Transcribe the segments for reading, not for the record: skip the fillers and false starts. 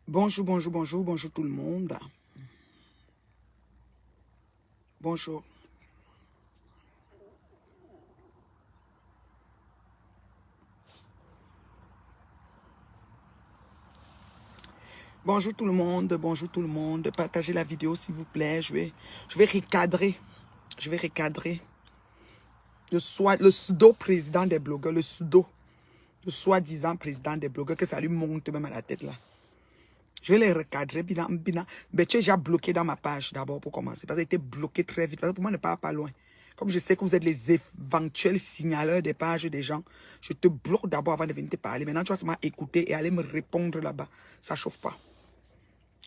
Bonjour, bonjour, bonjour, bonjour tout le monde. Bonjour. Bonjour tout le monde, bonjour tout le monde. Partagez la vidéo s'il vous plaît. Je vais recadrer. Je vais recadrer le pseudo-président des blogueurs, le soi-disant président des blogueurs, que ça lui monte même à la tête là. Je vais les recadrer. Mais tu es déjà bloqué dans ma page d'abord pour commencer. Parce que été bloqué très vite. Parce que pour moi, ne part pas loin. Comme je sais que vous êtes les éventuels signaleurs des pages des gens, je te bloque d'abord avant de venir te parler. Maintenant, tu vas seulement écouter et aller me répondre là-bas. Ça chauffe pas.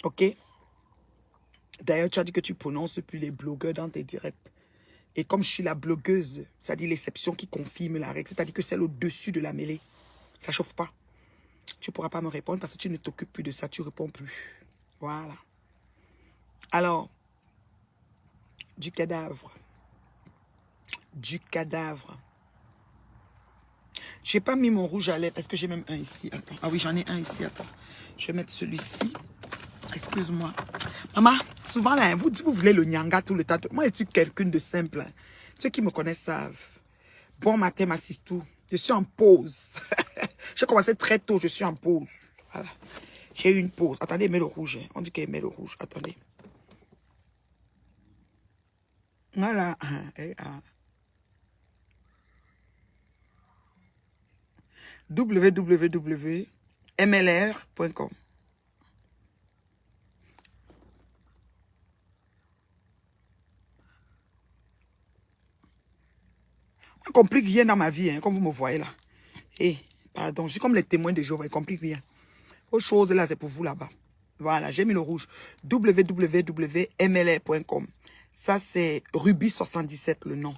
Ok? D'ailleurs, tu as dit que tu prononces plus les blogueurs dans tes directs. Et comme je suis la blogueuse, c'est-à-dire l'exception qui confirme la règle, c'est-à-dire que celle au-dessus de la mêlée, ça chauffe pas. Tu ne pourras pas me répondre parce que tu ne t'occupes plus de ça, tu ne réponds plus. Voilà. Alors, du cadavre. Du cadavre. J'ai pas mis mon rouge à lèvres. Est-ce que j'ai même un ici? Attends. Ah oui, j'en ai un ici. Attends. Je vais mettre celui-ci. Excuse-moi. Maman, souvent là, vous voulez le nyanga tout le temps. Moi, je suis quelqu'un de simple. Hein. Ceux qui me connaissent savent. Bon matin, ma sistou. Je suis en pause. J'ai commencé très tôt, je suis en pause. Voilà. J'ai eu une pause. Attendez, mets le rouge. Hein. On dit qu'elle met le rouge. Attendez. Voilà. www.mlr.com. Je ne complique rien dans ma vie, hein, comme vous me voyez là. Eh, pardon, je suis comme les témoins de Jéhovah, je ne complique rien. Autre chose là, c'est pour vous là-bas. Voilà, j'ai mis le rouge. www.mlr.com. Ça, c'est Ruby 77, le nom.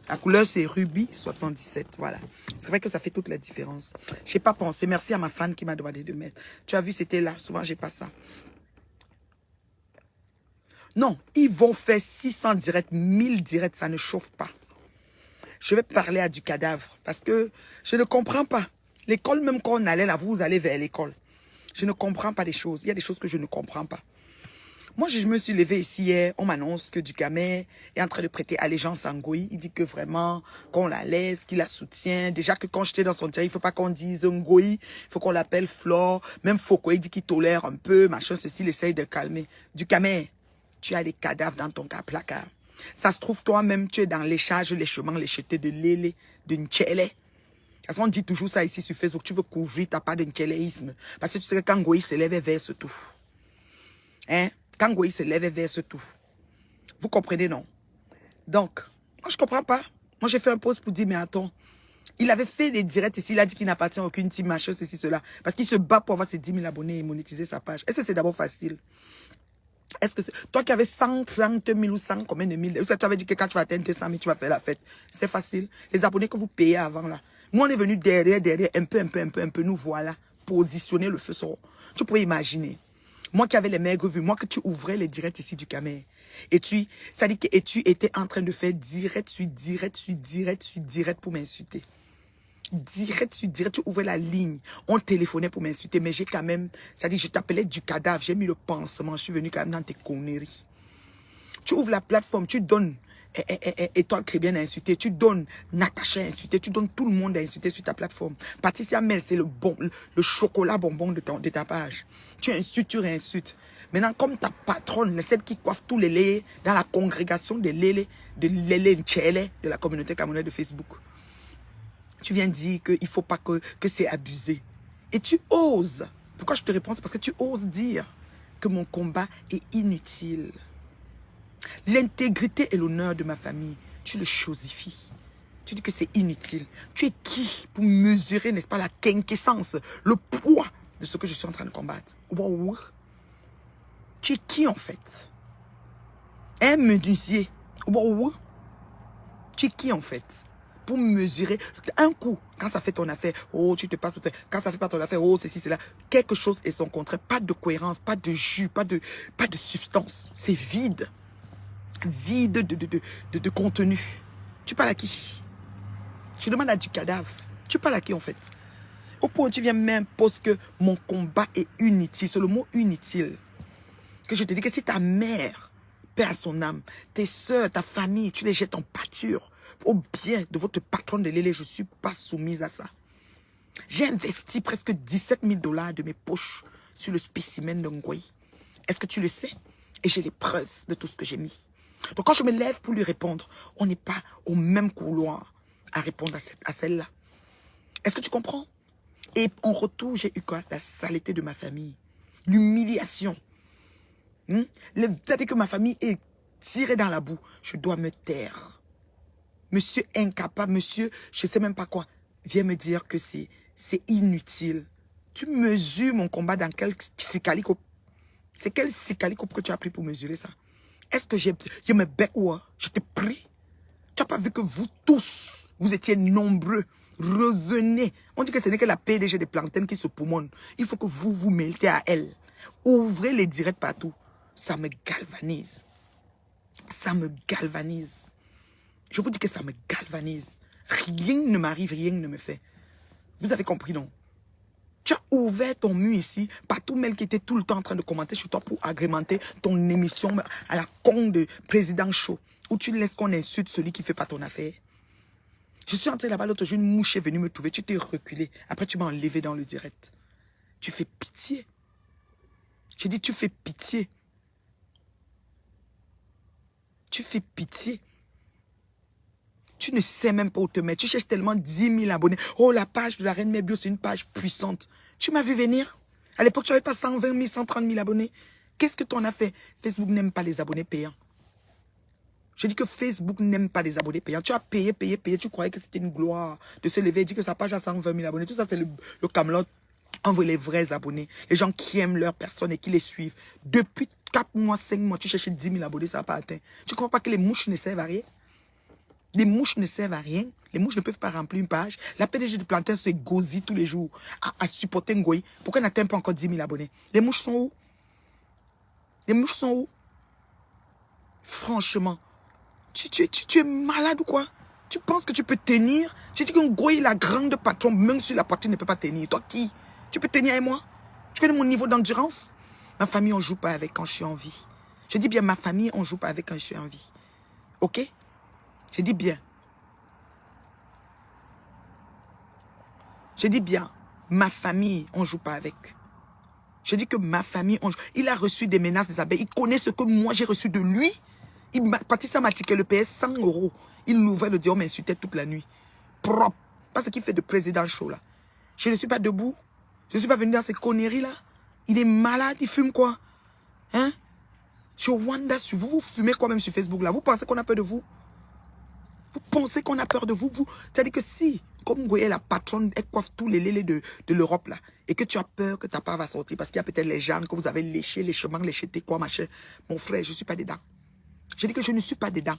La couleur, c'est Ruby 77, voilà. C'est vrai que ça fait toute la différence. Je n'ai pas pensé. Merci à ma fan qui m'a demandé de mettre. Tu as vu, c'était là. Souvent, j'ai pas ça. Non, ils vont faire 600 directs, 1000 directs, ça ne chauffe pas. Je vais parler à du cadavre parce que je ne comprends pas. L'école, même quand on allait là, vous allez vers l'école. Je ne comprends pas des choses. Il y a des choses que je ne comprends pas. Moi, je me suis levée ici hier. On m'annonce que Dugamay est en train de prêter allégeance à Ngoï. Il dit que vraiment, qu'on la laisse, qu'il la soutient. Déjà que quand j'étais dans son terrain, il ne faut pas qu'on dise Ngoï. Il faut qu'on l'appelle Flore. Même Foucault, il dit qu'il tolère un peu. Machin, ceci, il essaye de calmer. Dugamay, tu as des cadavres dans ton placard. Ça se trouve, toi-même, tu es dans les charges, les chemins, les jetés de Lélé, de Nchele. Parce qu'on dit toujours ça ici sur Facebook. Tu veux couvrir ta part de Ncheleisme. Parce que tu sais que quand Ngoï se lève, verse tout. Hein? Quand Ngoï se lève, verse tout. Vous comprenez, non? Donc, moi, je ne comprends pas. Moi, j'ai fait un post pour dire, mais attends. Il avait fait des directs ici. Il a dit qu'il n'appartient à aucune team, machin, ceci, cela. Parce qu'il se bat pour avoir ses 10 000 abonnés et monétiser sa page. Est-ce que c'est d'abord facile? Est-ce que toi qui avais 130 000 ou 100 combien de mille, tu avais dit que quand tu vas atteindre 200 000, tu vas faire la fête. C'est facile. Les abonnés que vous payez avant là. Nous, on est venu derrière, un peu, nous voilà. Positionner le feu sur. Tu pourrais imaginer. Moi qui avais les maigres vues, moi que tu ouvrais les directs ici du Camer. Ça dit que tu étais en train de faire direct sur direct pour m'insulter. Direct sur direct, tu ouvrais la ligne. On téléphonait pour m'insulter, mais j'ai quand même, ça dit, je t'appelais du cadavre, j'ai mis le pansement, je suis venu quand même dans tes conneries. Tu ouvres la plateforme, tu donnes Étoile Crébienne à insulter, tu donnes Natacha à insulter, tu donnes tout le monde à insulter sur ta plateforme. Patricia Mel, c'est le chocolat bonbon de ta page. Tu insultes, tu réinsultes. Maintenant, comme ta patronne, celle qui coiffe tous les laits dans la congrégation des lélés, de lélé Nchele, de la communauté camerounaise de Facebook. Tu viens dire qu'il ne faut pas que c'est abusé. Et tu oses. Pourquoi je te réponds? C'est parce que tu oses dire que mon combat est inutile. L'intégrité et l'honneur de ma famille, tu le chosifies. Tu dis que c'est inutile. Tu es qui pour mesurer, n'est-ce pas, la quinquessence, le poids de ce que je suis en train de combattre? Wow. Tu es qui en fait? Un menuisier. Wow. Tu es qui en fait? Pour mesurer un coup, quand ça fait ton affaire, oh, tu te passes, quand ça fait pas ton affaire, oh, ceci, cela, quelque chose et son contraire, pas de cohérence, pas de jus, pas de substance, c'est vide, vide de contenu. Tu parles à qui? Tu demandes à du cadavre, tu parles à qui en fait? Au point où tu viens m'imposer que mon combat est inutile. C'est le mot inutile. Que je te dis que si ta mère, paix à son âme, tes soeurs, ta famille, tu les jettes en pâture au bien de votre patron de lait, je ne suis pas soumise à ça. J'ai investi presque 17 000 $ de mes poches sur le spécimen de Ngoï. Est-ce que tu le sais? Et j'ai les preuves de tout ce que j'ai mis. Donc quand je me lève pour lui répondre, on n'est pas au même couloir à répondre à celle-là. Est-ce que tu comprends? Et en retour, j'ai eu quoi? La saleté de ma famille. L'humiliation. Le fait que ma famille est tirée dans la boue. Je dois me taire. Monsieur incapable, monsieur, je ne sais même pas quoi, vient me dire que c'est inutile. Tu mesures mon combat dans quel cicalico? C'est quel cicalico que tu as pris pour mesurer ça? Est-ce que je me bec ou je te prie? Tu n'as pas vu que vous tous, vous étiez nombreux. Revenez. On dit que ce n'est que la PDG des plantaines qui se poumonne. Il faut que vous vous mêlez à elle. Ouvrez les directs partout. Ça me galvanise. Ça me galvanise. Je vous dis que ça me galvanise. Rien ne m'arrive, rien ne me fait. Vous avez compris, non? Tu as ouvert ton mur ici, par tout mail qui était tout le temps en train de commenter sur toi pour agrémenter ton émission à la con de président chaud, où tu laisses qu'on insulte celui qui ne fait pas ton affaire. Je suis entré là-bas l'autre jour, une mouche est venue me trouver, tu t'es reculé. Après, tu m'as enlevé dans le direct. Tu fais pitié. J'ai dit, tu fais pitié. Tu fais pitié. Tu ne sais même pas où te mettre. Tu cherches tellement 10 000 abonnés. Oh, la page de la Reine Mère Bio, c'est une page puissante. Tu m'as vu venir. À l'époque, tu n'avais pas 120 000, 130 000 abonnés. Qu'est-ce que tu en as fait? Facebook n'aime pas les abonnés payants. Je dis que Facebook n'aime pas les abonnés payants. Tu as payé, payé, payé. Tu croyais que c'était une gloire de se lever et dire que sa page a 120 000 abonnés. Tout ça, c'est le camelot. On veut les vrais abonnés. Les gens qui aiment leur personne et qui les suivent. Depuis 4 mois, 5 mois, tu cherchais 10 000 abonnés, ça n'a pas atteint. Tu ne crois pas que les mouches ne servent à rien? Les mouches ne servent à rien. Les mouches ne peuvent pas remplir une page. La PDG de Plantain se gosille tous les jours à supporter Ngoï. Pourquoi elle n'atteint pas encore 10 000 abonnés? Les mouches sont où? Les mouches sont où? Franchement, tu es malade ou quoi? Tu penses que tu peux tenir? J'ai dit que Ngoï, la grande patronne, même sur la poitrine, ne peut pas tenir. Toi qui? Tu peux tenir avec moi? Tu connais mon niveau d'endurance? Ma famille, on ne joue pas avec quand je suis en vie. Je dis bien, ma famille, on ne joue pas avec quand je suis en vie. Ok? Je dis bien. Je dis bien, ma famille, on ne joue pas avec. Je dis que ma famille, il a reçu des menaces des abeilles. Il connaît ce que moi j'ai reçu de lui. Patricia m'a tiqué le PS 100 €. Il l'ouvrait le diable, on m'insultait toute la nuit. Propre. Pas ce qu'il fait de président chaud là. Je ne suis pas debout. Je ne suis pas venu dans ces conneries là. Il est malade, il fume quoi? Hein? Je wonder sur vous. Vous fumez quoi même sur Facebook là? Vous pensez qu'on a peur de vous? Vous pensez qu'on a peur de vous? C'est-à-dire que si, comme Ngoye, la patronne, elle coiffe tous les lélés de l'Europe, là, et que tu as peur que ta part va sortir, parce qu'il y a peut-être les gens que vous avez léchés, les chemins, léchés, tes quoi, machin. Mon frère, je ne suis pas dedans. Je dis que je ne suis pas dedans.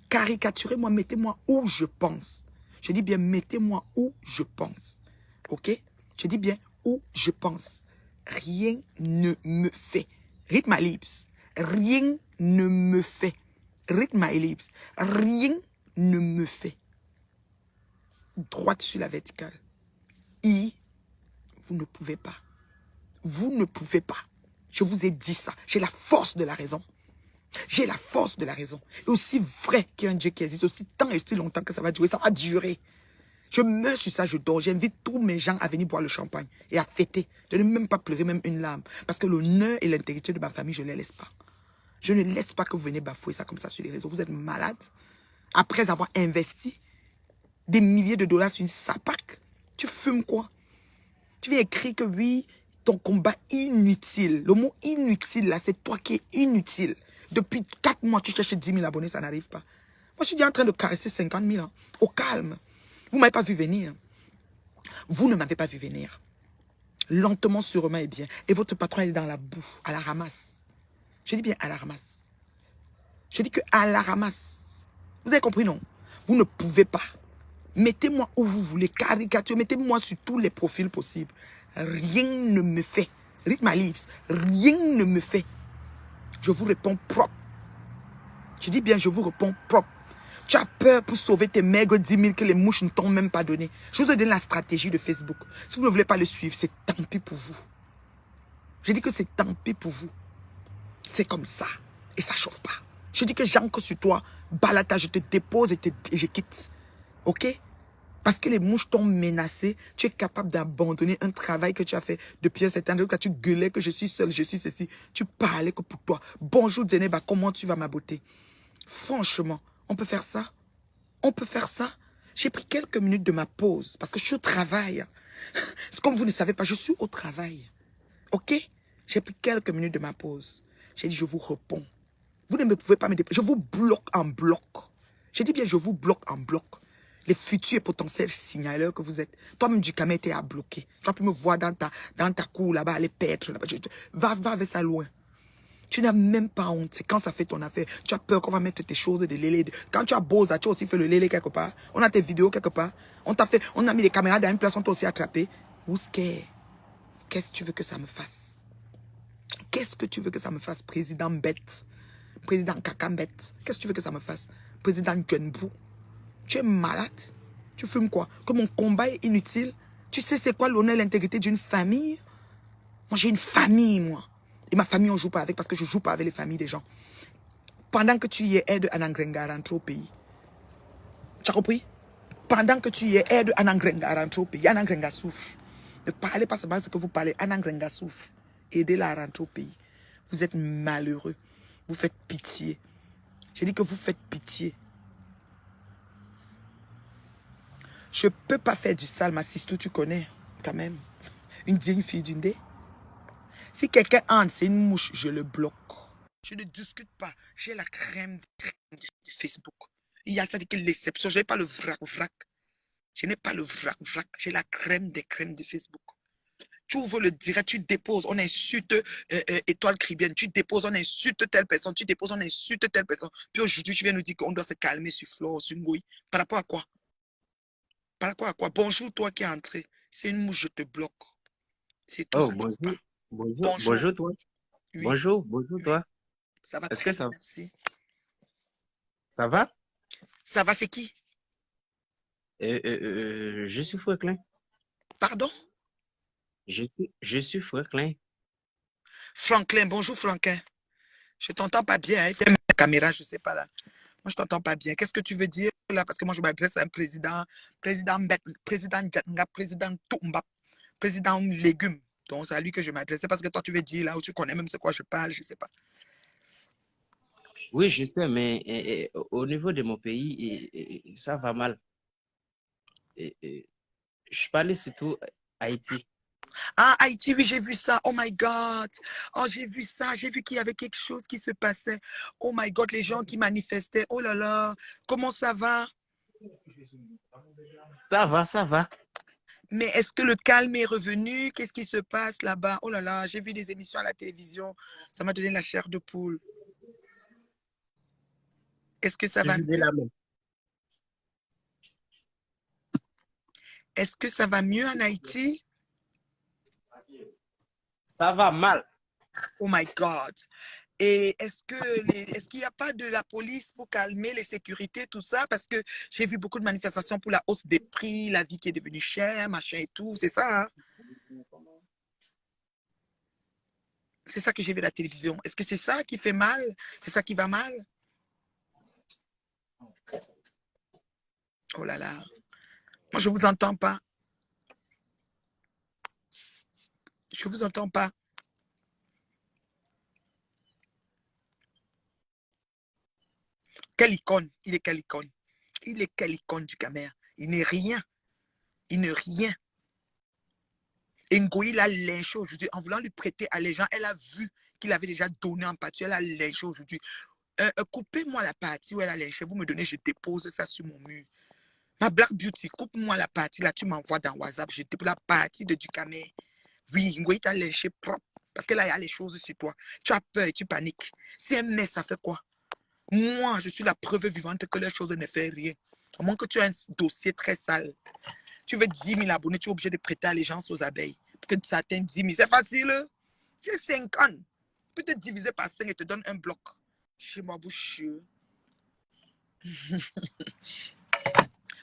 Caricaturez-moi, mettez-moi où je pense. Je dis bien, mettez-moi où je pense. Ok? Je dis bien où je pense. Rien ne me fait. Read my lips. Rien ne me fait. Read my lips. Rien ne me fait. Droite sur la verticale. Vous ne pouvez pas. Vous ne pouvez pas. Je vous ai dit ça. J'ai la force de la raison. J'ai la force de la raison. Et aussi vrai qu'il y a un Dieu qui existe, aussi tant et aussi longtemps que ça va durer. Je meurs sur ça, je dors. J'invite tous mes gens à venir boire le champagne et à fêter. Je ne vais même pas pleurer même une larme. Parce que l'honneur et l'intégrité de ma famille, je ne les laisse pas. Je ne laisse pas que vous venez bafouer ça comme ça sur les réseaux. Vous êtes malade. Après avoir investi des milliers de dollars sur une sapac, tu fumes quoi? Tu viens écrire que oui, ton combat inutile. Le mot inutile, là, c'est toi qui es inutile. Depuis 4 mois, tu cherches 10 000 abonnés, ça n'arrive pas. Moi, je suis déjà en train de caresser 50 000, hein, au calme. Vous ne m'avez pas vu venir. Vous ne m'avez pas vu venir. Lentement, sûrement et bien. Et votre patron est dans la boue, à la ramasse. Je dis bien à la ramasse. Je dis que à la ramasse. Vous avez compris, non? Vous ne pouvez pas. Mettez-moi où vous voulez, caricature, mettez-moi sur tous les profils possibles. Rien ne me fait. Read my lips. Rien ne me fait. Je vous réponds propre. Je dis bien, je vous réponds propre. Tu as peur pour sauver tes maigres 10 000 que les mouches ne t'ont même pas donné. Je vous ai donné la stratégie de Facebook. Si vous ne voulez pas le suivre, c'est tant pis pour vous. Je dis que c'est tant pis pour vous. C'est comme ça. Et ça ne chauffe pas. Je dis que j'encre sur toi. Balata, je te dépose et je quitte. Ok? Parce que les mouches t'ont menacé. Tu es capable d'abandonner un travail que tu as fait depuis un certain temps. Quand tu gueulais que je suis seul, je suis ceci. Tu parlais que pour toi. Bonjour Zeneba, comment tu vas ma beauté? Franchement, on peut faire ça? On peut faire ça? J'ai pris quelques minutes de ma pause parce que je suis au travail. Comme vous ne savez pas, je suis au travail. Ok? J'ai pris quelques minutes de ma pause. J'ai dit, je vous réponds. Vous ne pouvez pas me dépasser. Je vous bloque en bloc. J'ai dit bien, je vous bloque en bloc. Les futurs et potentiels signaleurs que vous êtes. Toi-même, du camé, t'es à bloquer. Tu as pu me voir dans ta cour là-bas, aller paître. Va avec ça loin. Tu n'as même pas honte. C'est quand ça fait ton affaire. Tu as peur qu'on va mettre tes choses de lélé. Quand tu as beau, tu as aussi fait le lélé quelque part. On a tes vidéos quelque part. On a mis les caméras dans une place, on t'a aussi attrapé. Who's scared? Qu'est-ce que tu veux que ça me fasse? Qu'est-ce que tu veux que ça me fasse, président bête? Président cacambette. Qu'est-ce que tu veux que ça me fasse? Président Genbou. Tu es malade? Tu fumes quoi? Que mon combat est inutile? Tu sais c'est quoi l'honneur et l'intégrité d'une famille? Moi j'ai une famille, moi. Et ma famille on joue pas avec parce que je joue pas avec les familles des gens. Pendant que tu y es, aide Anangrenga à rentrer au pays. Tu as compris? Pendant que tu y es, aide Anangrenga à rentrer au pays. Anangrenga souffre. Ne parlez pas seulement ce que vous parlez. Anangrenga souffre. Aidez-la à rentrer au pays. Vous êtes malheureux. Vous faites pitié. J'ai dit que vous faites pitié. Je ne peux pas faire du sale, ma sister, tu connais, quand même. Une digne fille d'une dé. Si quelqu'un entre, c'est une mouche, je le bloque. Je ne discute pas. J'ai la crème du Facebook. Il y a ça dit que l'exception. Je n'ai pas le vrac. Je n'ai pas le vrac. J'ai la crème des crèmes de Facebook. Tu ouvres le direct, tu déposes, on insulte Étoile Cribienne, tu déposes, on insulte telle personne, tu déposes, on insulte telle personne. Puis aujourd'hui, tu viens nous dire qu'on doit se calmer sur Flore, sur Ngoui. Par rapport à quoi? Par rapport à quoi? Bonjour, toi qui es entré. C'est une mouche, je te bloque. C'est tout, Oh, ça ne chauffe pas. bonjour. Bonjour. Bonjour. Bonjour, toi. Oui, Bonjour, oui. toi. Ça va Est-ce très que bien, merci. ça va? Ça va, c'est qui? Je suis Franklin. Pardon? Je suis Franklin. Franklin, bonjour Franklin. Je t'entends pas bien, hein. Il faut mettre la caméra, je sais pas là. Moi, je t'entends pas bien. Qu'est-ce que tu veux dire là? Parce que moi, je m'adresse à un président Mbet, président Jatnga, président Toumba, président Légumes. Donc, c'est à lui que je m'adressais parce que toi, tu veux dire là où tu connais même ce quoi je parle, je sais pas. Oui, je sais, mais au niveau de mon pays, ça va mal. Et, et, je parlais surtout Haïti. Ah, Haïti, oui, j'ai vu ça. Oh my God. Oh, j'ai vu ça. J'ai vu qu'il y avait quelque chose qui se passait. Oh my God, les gens qui manifestaient. Oh là là. Comment ça va? Ça va, ça va. Mais est-ce que le calme est revenu? Qu'est-ce qui se passe là-bas? Oh là là, j'ai vu des émissions à la télévision. Ça m'a donné la chair de poule. Est-ce que ça va Toujours de mieux? la main. Est-ce que ça va mieux en Haïti? Ça va mal. Oh my God. Et est-ce qu'il n'y a pas de la police pour calmer les sécurités, tout ça? Parce que j'ai vu beaucoup de manifestations pour la hausse des prix, la vie qui est devenue chère, machin et tout. C'est ça, hein? C'est ça que j'ai vu à la télévision. Est-ce que c'est ça qui fait mal? C'est ça qui va mal? Oh là là. Moi, je ne vous entends pas. Je ne vous entends pas. Quelle icône? Il est quelle icône? Il est quelle icône du Camer? Il n'est rien. Il n'est rien. Et Ngoï l'a lynché aujourd'hui en voulant lui prêter à les gens. Elle a vu qu'il avait déjà donné en pâture. Elle a lynché aujourd'hui. Coupez-moi la partie où elle a lynché. Vous me donnez, je dépose ça sur mon mur. Ma Black Beauty, coupe-moi la partie là. Tu m'envoies dans WhatsApp. Je dépose la partie de Ducamer. Oui, Ngoï t'a lynché propre. Parce que là, il y a les choses sur toi. Tu as peur et tu paniques. Si elle met, ça fait quoi? Moi, je suis la preuve vivante que les choses ne font rien. À moins que tu aies un dossier très sale. Tu veux 10 000 abonnés, tu es obligé de prêter allégeance aux abeilles. Pour que ça atteigne 10 000. C'est facile. J'ai 5 ans. Peut-être diviser par 5 et te donne un bloc. Chez moi, bouche.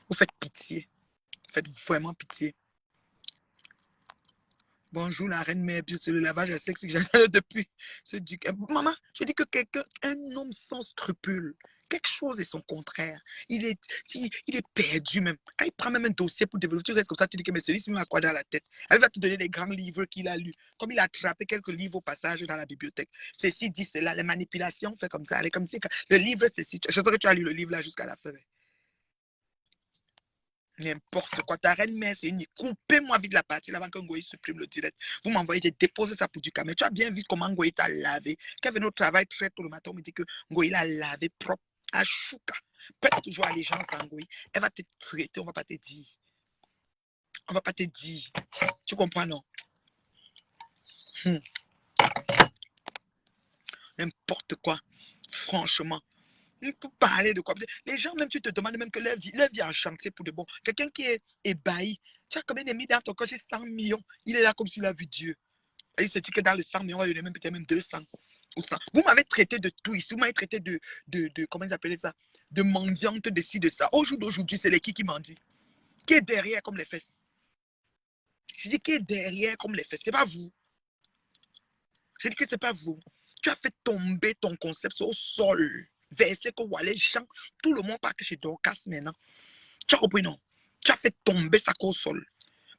Vous faites pitié. Vous faites vraiment pitié. Bonjour la reine mère, puis c'est le lavage à sexe que j'attends depuis. Maman, je dis que quelqu'un, un homme sans scrupules, quelque chose est son contraire. Il est, il est perdu même. Quand il prend même un dossier pour développer, tu restes comme ça, tu dis que mais celui-ci m'a quoi dans la tête. Elle va te donner les grands livres qu'il a lus. Comme il a attrapé quelques livres au passage dans la bibliothèque. Ceci dit cela, les manipulations, fait comme ça. Elle est comme si le livre, c'est si. Je sais que tu as lu le livre là jusqu'à la fin. N'importe quoi. Ta reine mère, c'est une. Coupez-moi vite la partie avant que Ngoï supprime le direct. Vous m'envoyez des déposer ça pour du camé. Tu as bien vu comment Ngoï t'a lavé. Quand elle venait au travail très tôt le matin, on me dit que Ngoï l'a lavé propre à chouka. Peut-être toujours allégeance à Ngoï. Elle va te traiter, on va pas te dire. On va pas te dire. Tu comprends, non? N'importe quoi. Franchement. On peut parler de quoi? Les gens, même, tu te demandes même que leur vie en chantier pour de bon. Quelqu'un qui est ébahi. Tu as combien d'amis dans ton corps? J'ai 100 millions. Il est là comme s'il a vu Dieu. Et il se dit que dans les 100 millions, il y en a même peut-être même 200 ou 100. Vous m'avez traité de tout ici. Vous m'avez traité de comment ils appelaient ça? De mendiante, de ci, de ça. Au jour d'aujourd'hui, c'est les qui mendient? Qui est derrière comme les fesses? Je dis qui est derrière comme les fesses? C'est pas vous. Je dis que c'est pas vous. Tu as fait tomber ton concept au sol. Verser que les gens, tout le monde part que chez Dorcas maintenant. Tu as compris, non? Tu as fait tomber ça au sol.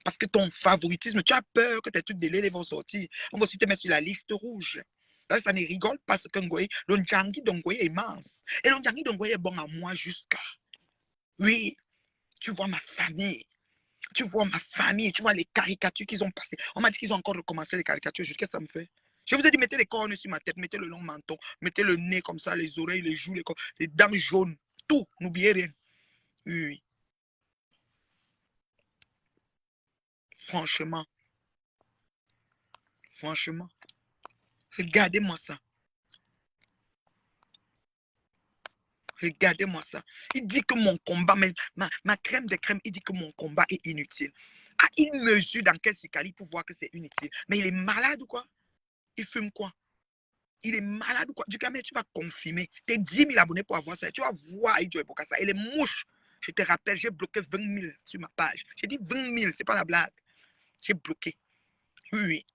Parce que ton favoritisme, tu as peur que tes trucs de lait vont sortir. On va aussi te mettre sur la liste rouge. Là, ça ne rigole pas ce que Ngoye. Le Ndjangi d'Ngoye est immense. Et le Ndjangi d'Ngoye est bon à moi jusqu'à. Oui, tu vois ma famille. Tu vois ma famille. Tu vois les caricatures qu'ils ont passées. On m'a dit qu'ils ont encore recommencé les caricatures. Qu'est-ce que ça me fait? Je vous ai dit, mettez les cornes sur ma tête, mettez le long menton, mettez le nez comme ça, les oreilles, les joues, les dents jaunes. Tout, n'oubliez rien. Oui, oui. Franchement. Franchement. Regardez-moi ça. Regardez-moi ça. Il dit que mon combat, ma crème de crème, il dit que mon combat est inutile. Ah, il mesure dans quel cicali pour voir que c'est inutile. Mais il est malade ou quoi? Il fume quoi? Il est malade ou quoi? Du coup, mais tu vas confirmer. T'es 10 000 abonnés pour avoir ça. Tu vas voir Joy Bokassa. Et les mouches, je te rappelle, j'ai bloqué 20 000 sur ma page. J'ai dit 20 000, c'est pas la blague. J'ai bloqué. Oui, oui.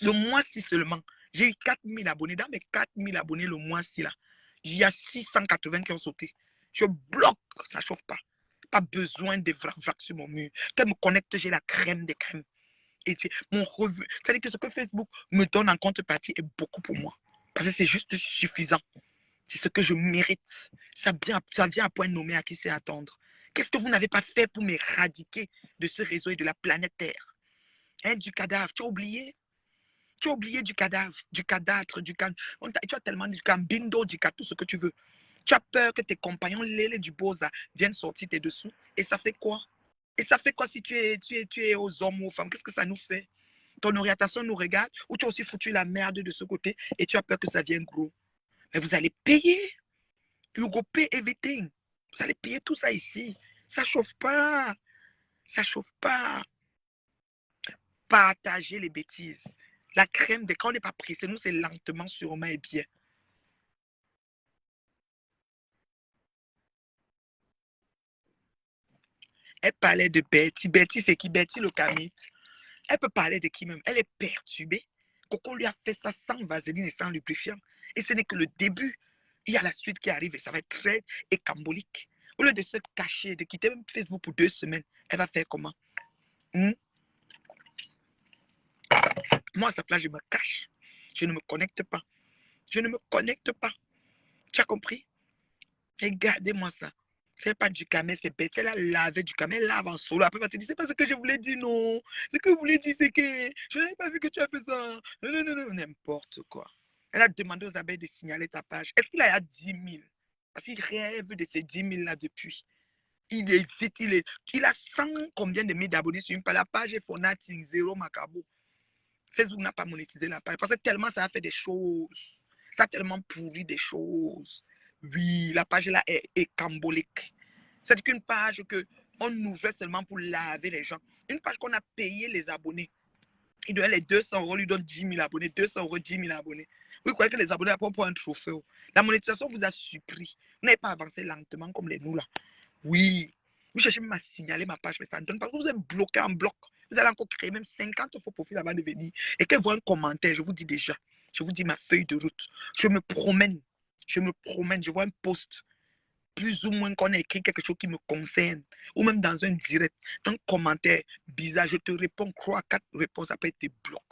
Le mois-ci seulement, j'ai eu 4 000 abonnés. Dans mes 4 000 abonnés le mois-ci, là, il y a 680 qui ont sauté. Je bloque, ça ne chauffe pas. Pas besoin de vrac sur mon mur. Quand je me connecte, j'ai la crème des crèmes. Et mon revenu, c'est-à-dire que ce que Facebook me donne en contrepartie est beaucoup pour moi. Parce que c'est juste suffisant. C'est ce que je mérite. Ça vient à point nommé à qui c'est attendre. Qu'est-ce que vous n'avez pas fait pour m'éradiquer de ce réseau et de la planète Terre? Hein, du cadavre, tu as oublié? Tu as oublié du cadavre, du cadavre, tu as tellement dit du cambindo, du tout ce que tu veux. Tu as peur que tes compagnons lélé du Boza viennent sortir tes dessous. Et ça fait quoi? Et ça fait quoi si tu es aux hommes ou aux femmes? Qu'est-ce que ça nous fait? Ton orientation nous regarde ou tu as aussi foutu la merde de ce côté et tu as peur que ça vienne gros. Mais vous allez payer. You go pay everything. Vous allez payer tout ça ici. Ça ne chauffe pas. Ça ne chauffe pas. Partagez les bêtises. La crème, quand on n'est pas pressé, nous, c'est lentement, sûrement et bien. Elle parlait de Betty. Betty, c'est qui? Betty le Kamit. Elle peut parler de qui même? Elle est perturbée. Coco lui a fait ça sans vaseline et sans lubrifiant. Et ce n'est que le début. Il y a la suite qui arrive et ça va être très écambolique. Au lieu de se cacher, de quitter même Facebook pour 2 semaines, elle va faire comment? Moi, à sa place, je me cache. Je ne me connecte pas. Je ne me connecte pas. Tu as compris? Regardez-moi ça. C'est pas du camel, c'est bête. Elle a lavé du camel, elle lave en solo. Après, elle va te dire, c'est pas ce que je voulais dire, non. Ce que je voulais dire, c'est que je n'avais pas vu que tu as fait ça. Non, non, non, non, n'importe quoi. Elle a demandé aux abeilles de signaler ta page. Est-ce qu'il a 10 000? Parce qu'il rêve de ces 10 000 là depuis. Il hésite, il a 100 combien de mille d'abonnés sur une page. La page est Fonating, zéro macabo. Facebook n'a pas monétisé la page parce que tellement ça a fait des choses. Ça a tellement pourri des choses. Oui, la page là est cambolique. C'est qu'une page qu'on ouvrait seulement pour laver les gens. Une page qu'on a payé les abonnés. Il donne les 200 €, lui donne 10 000 abonnés. 200 €, 10 000 abonnés. Vous croyez que les abonnés apprennent pour un trophée. La monétisation vous a surpris. Vous n'avez pas avancé lentement comme les nous là. Oui. Vous cherchez même à signaler ma page, mais ça ne donne pas. Vous êtes bloqué en bloc. Vous allez encore créer même 50 faux profils avant de venir. Et qu'elle voit un commentaire, je vous dis déjà. Je vous dis ma feuille de route. Je me promène. Je vois un post. Plus ou moins qu'on a écrit quelque chose qui me concerne. Ou même dans un direct. Un commentaire bizarre. Je te réponds 3 4 réponses. Après, tu bloques.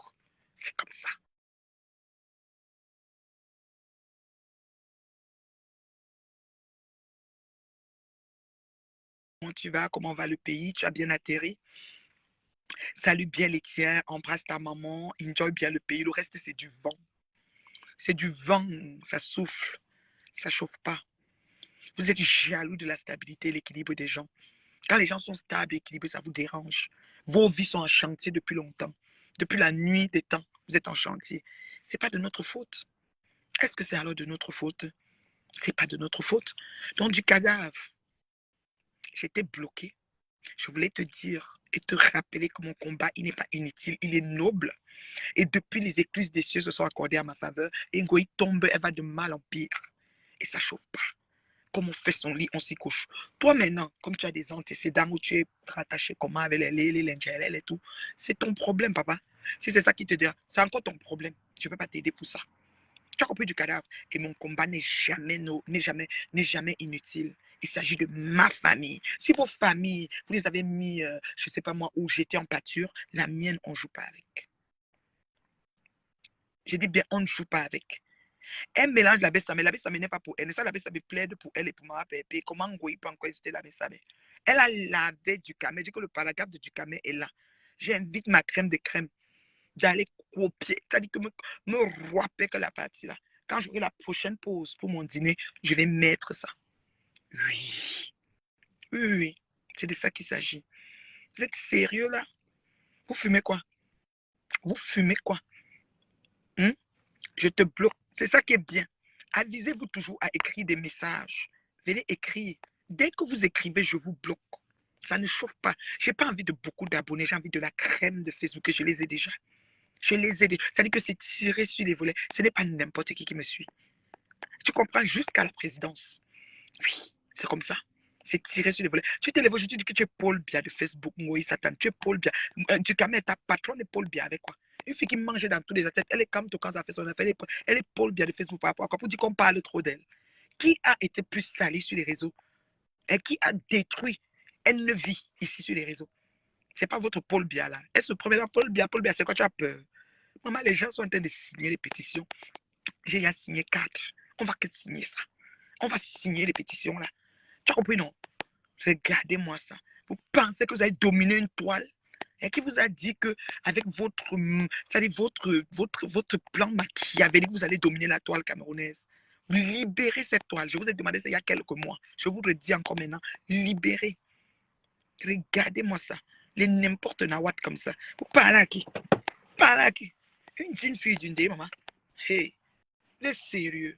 C'est comme ça. Comment tu vas? Comment va le pays? Tu as bien atterri? Salut bien les tiens, embrasse ta maman, enjoy bien le pays. Le reste, c'est du vent. C'est du vent, ça souffle, ça chauffe pas. Vous êtes jaloux de la stabilité et l'équilibre des gens. Quand les gens sont stables et équilibrés, ça vous dérange. Vos vies sont en chantier depuis longtemps. Depuis la nuit des temps, vous êtes en chantier. C'est pas de notre faute. Est-ce que c'est alors de notre faute? C'est pas de notre faute. Donc du cadavre, j'étais bloqué. Je voulais te dire et te rappeler que mon combat, il n'est pas inutile, il est noble. Et depuis, les écluses des cieux se sont accordées à ma faveur. Et Ngoï tombe, elle va de mal en pire. Et ça ne chauffe pas. Comme on fait son lit, on s'y couche. Toi maintenant, comme tu as des antécédents où tu es rattaché comment avec les lingelles et tout, c'est ton problème, papa. Si c'est ça qui te dit, c'est encore ton problème. Je ne peux pas t'aider pour ça. Tu as compris du cadavre. Et mon combat n'est jamais inutile. Il s'agit de ma famille. Si vos familles, vous les avez mis, je ne sais pas moi, où j'étais en pâture, la mienne, on ne joue pas avec. Je dis bien, on ne joue pas avec. Elle mélange la Bessame. La Bessame n'est pas pour elle. Ça, la Bessame plaide pour elle et pour ma pépé. Comment Ngoï peut encore hésiter la Bessame? Elle a lavé du camé. Je dis que le paragraphe de du camé est là. J'invite ma crème de crème d'aller copier. C'est-à-dire que me roiper que la partie là. Quand j'aurai la prochaine pause pour mon dîner, je vais mettre ça. Oui. Oui. C'est de ça qu'il s'agit. Vous êtes sérieux là? Vous fumez quoi? Vous fumez quoi? Je te bloque. C'est ça qui est bien. Avisez-vous toujours à écrire des messages. Venez écrire. Dès que vous écrivez, je vous bloque. Ça ne chauffe pas. Je n'ai pas envie de beaucoup d'abonnés. J'ai envie de la crème de Facebook et je les ai déjà. Je les ai déjà. Ça dit que c'est tiré sur les volets. Ce n'est pas n'importe qui me suit. Tu comprends? Jusqu'à la présidence. Oui, c'est comme ça. C'est tiré sur les volets. Tu te lèves aujourd'hui, tu dis que tu es Paul Bia de Facebook. Moïse Satan. Tu es Paul Bia. Tu camères ta patronne est Paul Bia avec quoi? Une fille qui mange dans tous les assiettes. Elle est comme toi quand ça fait son affaire. Elle est Paul Bia de Facebook par rapport à quoi? Pour dire qu'on parle trop d'elle. Qui a été plus salé sur les réseaux? Et qui a détruit une vie ici sur les réseaux? C'est pas votre Paul Bia là. Elle se promène dans Paul Bia, c'est quoi tu as peur? Maman, les gens sont en train de signer les pétitions. J'ai déjà signé 4. On va que signer ça. On va signer les pétitions là. Tu as compris, non? Regardez-moi ça. Vous pensez que vous allez dominer une toile? Et qui vous a dit que avec votre plan machiavélique, vous allez dominer la toile camerounaise? Libérez cette toile. Je vous ai demandé ça il y a quelques mois. Je vous le dis encore maintenant. Libérez. Regardez-moi ça. Les n'importe nawat comme ça. Vous parlez à qui? Parlez à qui? Une digne fille d'une dé, maman. Hey, vous êtes sérieux?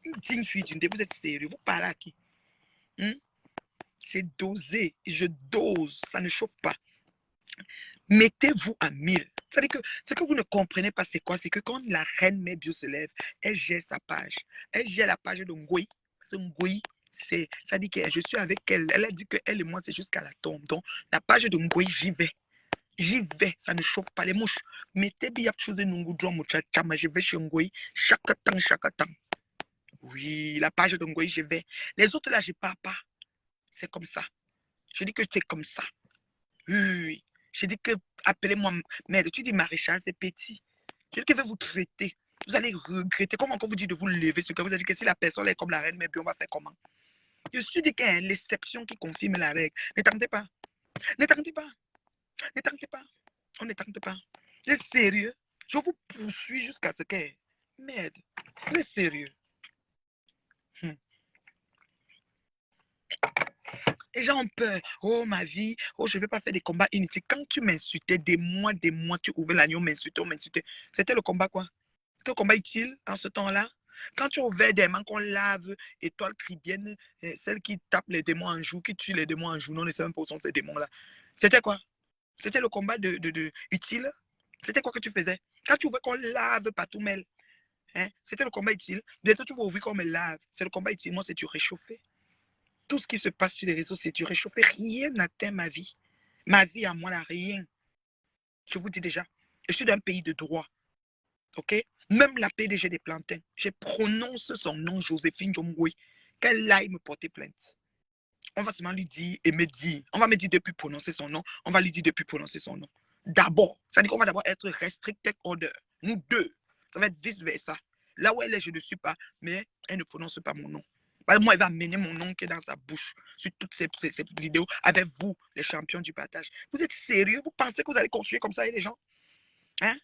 Une digne fille d'une dé, vous êtes sérieux? Vous parlez à qui? C'est dosé. Je dose. Ça ne chauffe pas. Mettez-vous à 1000. C'est-à-dire que ce que vous ne comprenez pas, c'est quoi? C'est que quand la reine Mébio se lève, elle gère sa page. Elle gère la page de Ngoï. Ngoï, ça dit que je suis avec elle. Elle a dit qu'elle et moi, c'est jusqu'à la tombe. Donc, la page de Ngoï, j'y vais. J'y vais. Ça ne chauffe pas les mouches. Mettez bien chose Nungoudron, Mouchachama. Je vais chez Ngoï chaque temps, chaque temps. Oui, la page de Ngoï, je vais. Les autres, là, je ne pars pas. C'est comme ça. Je dis que c'est comme ça. Oui. Je dis que, appelez-moi mère. Tu dis maréchal, c'est petit. Je dis que je vais vous traiter. Vous allez regretter. Comment on vous dit de vous lever ce que vous avez dit que si la personne est comme la reine, mais bien on va faire comment? Je suis dit qu'il y a l'exception qui confirme la règle. Ne tentez pas. Ne tentez pas. Ne tentez pas. On ne tente pas. Vous êtes sérieux? Je vous poursuis jusqu'à ce que... Merde. Vous êtes sérieux? Les gens ont peur. Oh, ma vie. Oh, je ne vais pas faire des combats inutiles. Quand tu m'insultais, des mois, tu ouvrais l'agneau, on m'insultait. C'était le combat quoi? C'était un combat utile en ce temps-là. Quand tu ouvrais des mains qu'on lave, étoile cribienne, celle qui tape les démons en joue, qui tue les démons en joue, non, on ne sait même pas où sont ces démons-là. C'était quoi? C'était le combat utile? C'était quoi que tu faisais? Quand tu ouvrais qu'on lave partout, Mel, Hein? C'était le combat utile. Bientôt, tu vas ouvrir comme lave. C'est le combat utile. Moi, c'est du réchauffé. Tout ce qui se passe sur les réseaux, c'est du réchauffé. Rien n'atteint ma vie. Ma vie à moi, là, rien. Je vous dis déjà, je suis d'un pays de droit. OK? Même la PDG des plantains, je prononce son nom, Joséphine Jomgoui, qu'elle aille me porter plainte. On va seulement lui dire et me dire. On va me dire depuis prononcer son nom. On va lui dire depuis prononcer son nom. D'abord, ça dit qu'on va d'abord être restricted order. Nous deux. Ça va être vice-versa. Là où elle est, je ne suis pas, mais elle ne prononce pas mon nom. Moi, elle va mener mon nom qui est dans sa bouche sur toutes ces vidéos avec vous, les champions du partage. Vous êtes sérieux? Vous pensez que vous allez continuer comme ça, les gens? Hein?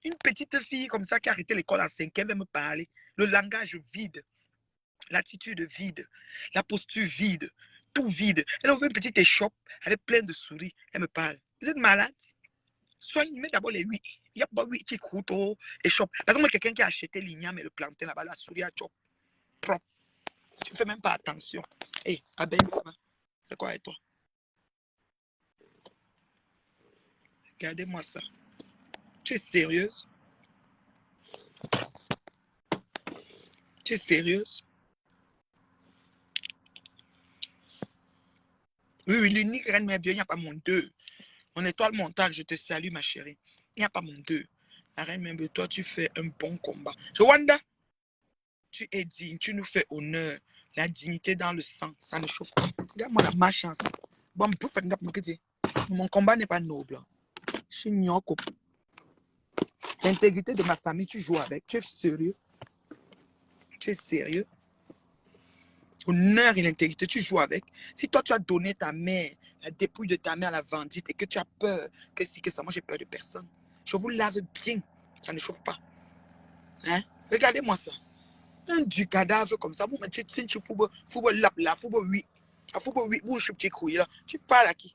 Une petite fille comme ça qui a arrêté l'école en 5e va me parler. Le langage vide, l'attitude vide, la posture vide, tout vide. Elle a ouvert une petite échoppe avec plein de souris. Elle me parle. Vous êtes malade? Soignez d'abord les 8. Il n'y a pas 8 qui coûtent échoppe. Par exemple, quelqu'un qui a acheté l'igname et le plantain là-bas, la souris à chop propre. Tu ne fais même pas attention. Hé, hey, abeille, c'est quoi avec toi? Regardez-moi ça. Tu es sérieuse? Tu es sérieuse? Oui, oui, l'unique reine mère Dieu, il n'y a pas mon 2. Mon étoile montante, je te salue, ma chérie. Il n'y a pas mon 2. La reine mère, toi, tu fais un bon combat. Rwanda, tu es digne, tu nous fais honneur. La dignité dans le sang, ça ne chauffe pas. Regarde-moi la chance. Bon, mon combat n'est pas noble. Je suis nyoko. L'intégrité de ma famille, tu joues avec. Tu es sérieux? Tu es sérieux? Honneur et l'intégrité, tu joues avec. Si toi, tu as donné ta mère, la dépouille de ta mère à la vendite et que tu as peur, que si, que ça, moi, j'ai peur de personne. Je vous lave bien. Ça ne chauffe pas. Hein? Regardez-moi ça. Du cadavre comme ça. Tu football là, football oui. Football oui, où je suis petit couille là. Tu parles à qui?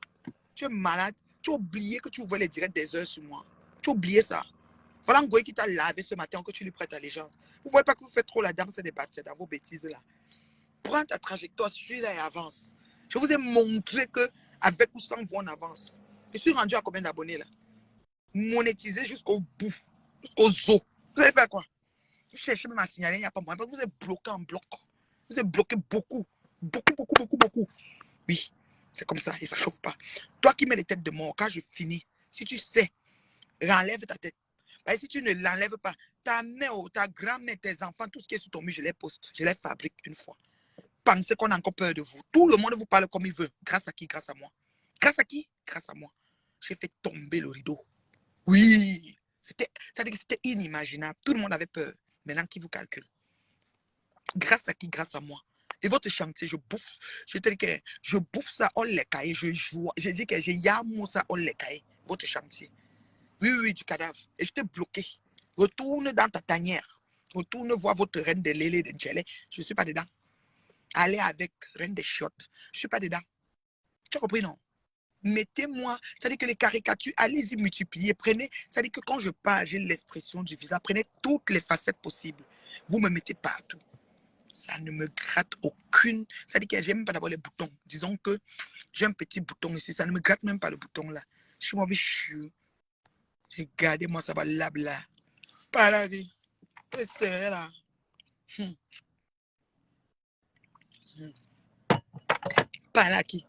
Tu es malade. Tu as oublié que tu ouvrais les directs des heures sur moi. Tu as oublié ça. Voilà un goy qui t'a lavé ce matin que tu lui prêtes allégeance. Vous ne voyez pas que vous faites trop la danse des bâtiments dans vos bêtises là. Prends ta trajectoire, suis-la et avance. Je vous ai montré que avec ou sans vous, on avance. Je suis rendu à combien d'abonnés là? Monétisé jusqu'au bout, jusqu'au os. Vous allez faire quoi? Vous cherchez même à signaler, il n'y a pas moyen. Parce que vous êtes bloqué en bloc. Vous êtes bloqué beaucoup. Beaucoup, beaucoup, beaucoup, beaucoup. Oui, c'est comme ça et ça ne chauffe pas. Toi qui mets les têtes de mort, quand je finis, si tu sais, renlève ta tête. Parce que si tu ne l'enlèves pas, ta mère, ta grand-mère, tes enfants, tout ce qui est sur ton mur, je les poste. Je les fabrique une fois. Pensez qu'on a encore peur de vous. Tout le monde vous parle comme il veut. Grâce à qui? Grâce à moi. Grâce à qui? Grâce à moi. J'ai fait tomber le rideau. Oui. C'était inimaginable. Tout le monde avait peur. Maintenant, qui vous calcule? Grâce à qui? Grâce à moi. Et votre chantier, je bouffe. Je te dis que je bouffe ça, on les caille. Je joue. Je dis que j'ai yamou ça, on les caille. Votre chantier. Oui, oui, du cadavre. Et je t'ai bloqué. Retourne dans ta tanière. Retourne voir votre reine de lélé de Djelé. Je ne suis pas dedans. Allez avec reine des chiottes. Je ne suis pas dedans. Tu as compris, non? Mettez-moi, c'est-à-dire que les caricatures, allez-y multiplier. Prenez, c'est-à-dire que quand je parle, j'ai l'expression du visage. Prenez toutes les facettes possibles. Vous me mettez partout. Ça ne me gratte aucune. C'est-à-dire que j'aime pas d'abord les boutons. Disons que j'ai un petit bouton ici. Ça ne me gratte même pas le bouton là. Je suis moi, regardez-moi ça va là. Pas là, c'est là. Pas là qui.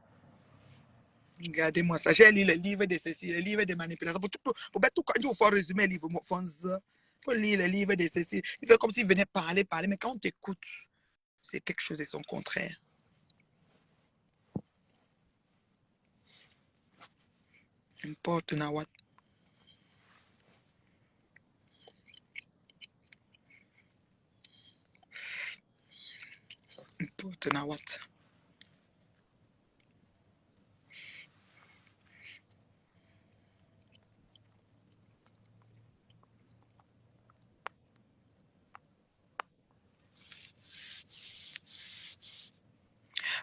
Regardez-moi ça. J'ai lu le livre de ceci, le livre de manipulation. Pour tout quand il faut résumer le livre, il faut lire le livre de ceci. Il fait comme s'il venait parler, mais quand on t'écoute, c'est quelque chose et son contraire. Importe na what. Importe na what.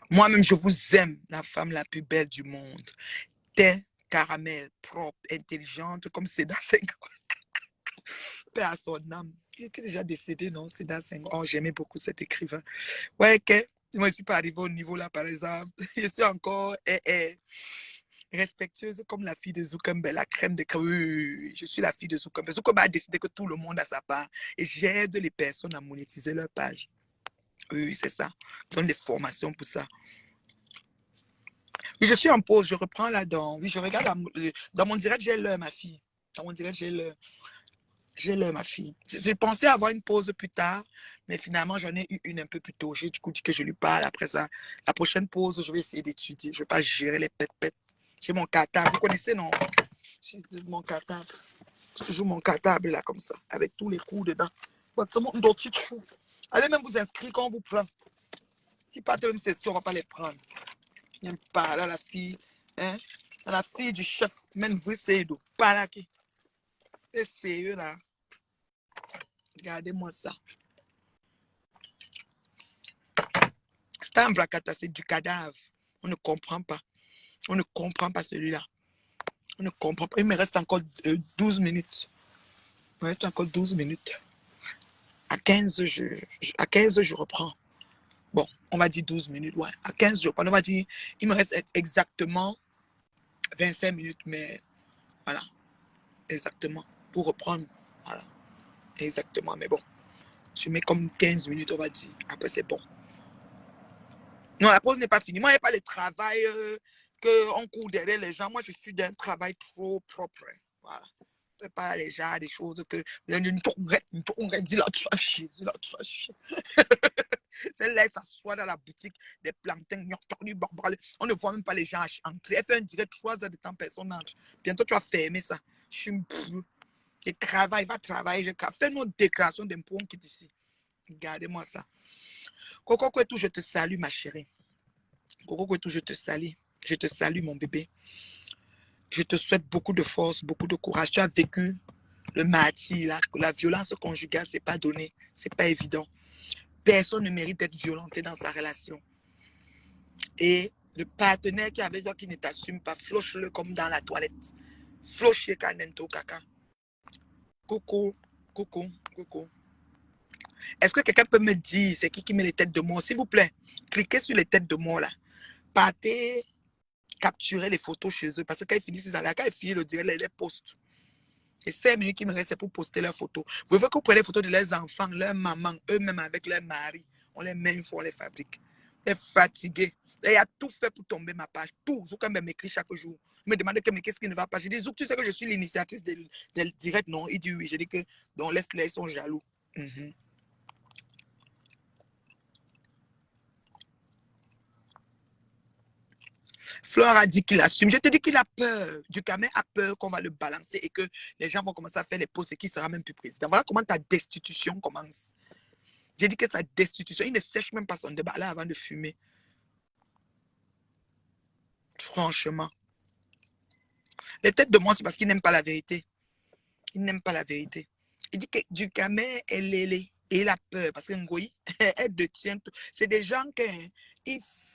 Moi-même, je vous aime, la femme la plus belle du monde. T'es caramel, propre, intelligente, comme Seda Senghor. Paix à son âme. Il était déjà décédé, non? Seda Senghor. Oh, j'aimais beaucoup cet écrivain. Ouais, que moi, je ne suis pas arrivé au niveau là, par exemple. Je suis encore Respectueuse comme la fille de Zuckerberg, la crème de crème. Oui, oui, oui, je suis la fille de Zuckerberg. Zuckerberg a décidé que tout le monde a sa part et j'aide les personnes à monétiser leur page. Oui, oui, c'est ça. Je donne des formations pour ça. Oui, je suis en pause, je reprends là-dedans. Oui, je regarde dans mon direct, j'ai l'heure, ma fille. Dans mon direct, j'ai l'heure. J'ai l'heure, ma fille. J'ai pensé avoir une pause plus tard, mais finalement, j'en ai eu une un peu plus tôt. J'ai du coup dit que je lui parle. Après ça, la prochaine pause, je vais essayer d'étudier. Je ne vais pas gérer les pètes-pètes. J'ai mon cartable. Vous connaissez, non? J'ai mon cartable. J'ai toujours mon cartable là, comme ça, avec tous les coups dedans. Allez même vous inscrire quand on vous prend. Si pas de une session, on ne va pas les prendre. Il n'y pas là, la fille. Hein? La fille du chef, même vous, c'est d'où? Pas là qui. C'est sérieux là. Regardez-moi ça. C'est un bracata, c'est du cadavre. On ne comprend pas. On ne comprend pas celui-là. On ne comprend pas. Il me reste encore 12 minutes. Il me reste encore 12 minutes. À 15, je reprends. Bon, on va dire 12 minutes. Ouais. À 15, je reprends. On va dire, il me reste exactement 25 minutes. Mais voilà, exactement. Pour reprendre. Voilà, exactement. Mais bon, je mets comme 15 minutes, on va dire. Après, c'est bon. Non, la pause n'est pas finie. Moi, il n'y a pas le travail qu'on court derrière les gens. Moi, je suis d'un travail trop propre. Voilà. C'est pas les gens, des choses que. Dis là, tu vas chier. Dis là, tu vas chier. C'est là, ça s'assoit dans la boutique, des plantains. On ne voit même pas les gens entrer. Elle fait un direct 3 heures de temps, personne n'entre. Bientôt, tu vas fermer ça. Je suis. Je travaille, va travailler. Fais nos déclarations d'impôts qui est ici. Regardez-moi ça. Coco Kwetou, je te salue, ma chérie. Coco Kwetou, je te salue. Je te salue, mon bébé. Je te souhaite beaucoup de force, beaucoup de courage. Tu as vécu le martyre, la violence conjugale, c'est pas donné. C'est pas évident. Personne ne mérite d'être violenté dans sa relation. Et le partenaire qui est avec toi qui ne t'assume pas, floche-le comme dans la toilette. Floche kanento kaka. Coucou, coucou, coucou. Est-ce que quelqu'un peut me dire c'est qui met les têtes de mort? S'il vous plaît, cliquez sur les têtes de mort là. Partez capturer les photos chez eux. Parce que quand ils finissent, quand ils finissent le direct, les postent. Et 5 minutes qui me restent, c'est pour poster leurs photos. Vous voulez que vous preniez les photos de leurs enfants, leurs mamans, eux-mêmes avec leur mari. On les met une fois, on les fabrique. On est fatigué. Et il a tout fait pour tomber ma page. Tout. Zouk m'écrit chaque jour. Il me demande qu'est-ce qui ne va pas. Je dis, Zouk, tu sais que je suis l'initiatrice del direct. Non, il dit oui. Je dis que, donc laisse-les, ils sont jaloux. Fleur a dit qu'il assume. Je te dis qu'il a peur. Ducamel a peur qu'on va le balancer et que les gens vont commencer à faire les pauses et qu'il ne sera même plus président. Voilà comment ta destitution commence. J'ai dit que sa destitution, il ne sèche même pas son débat là avant de fumer. Franchement. Les têtes de moi, c'est parce qu'il n'aime pas la vérité. Il n'aime pas la vérité. Il dit que Ducamel est lélé. Et il a peur parce que Ngoyi, elle détient tout. C'est des gens qui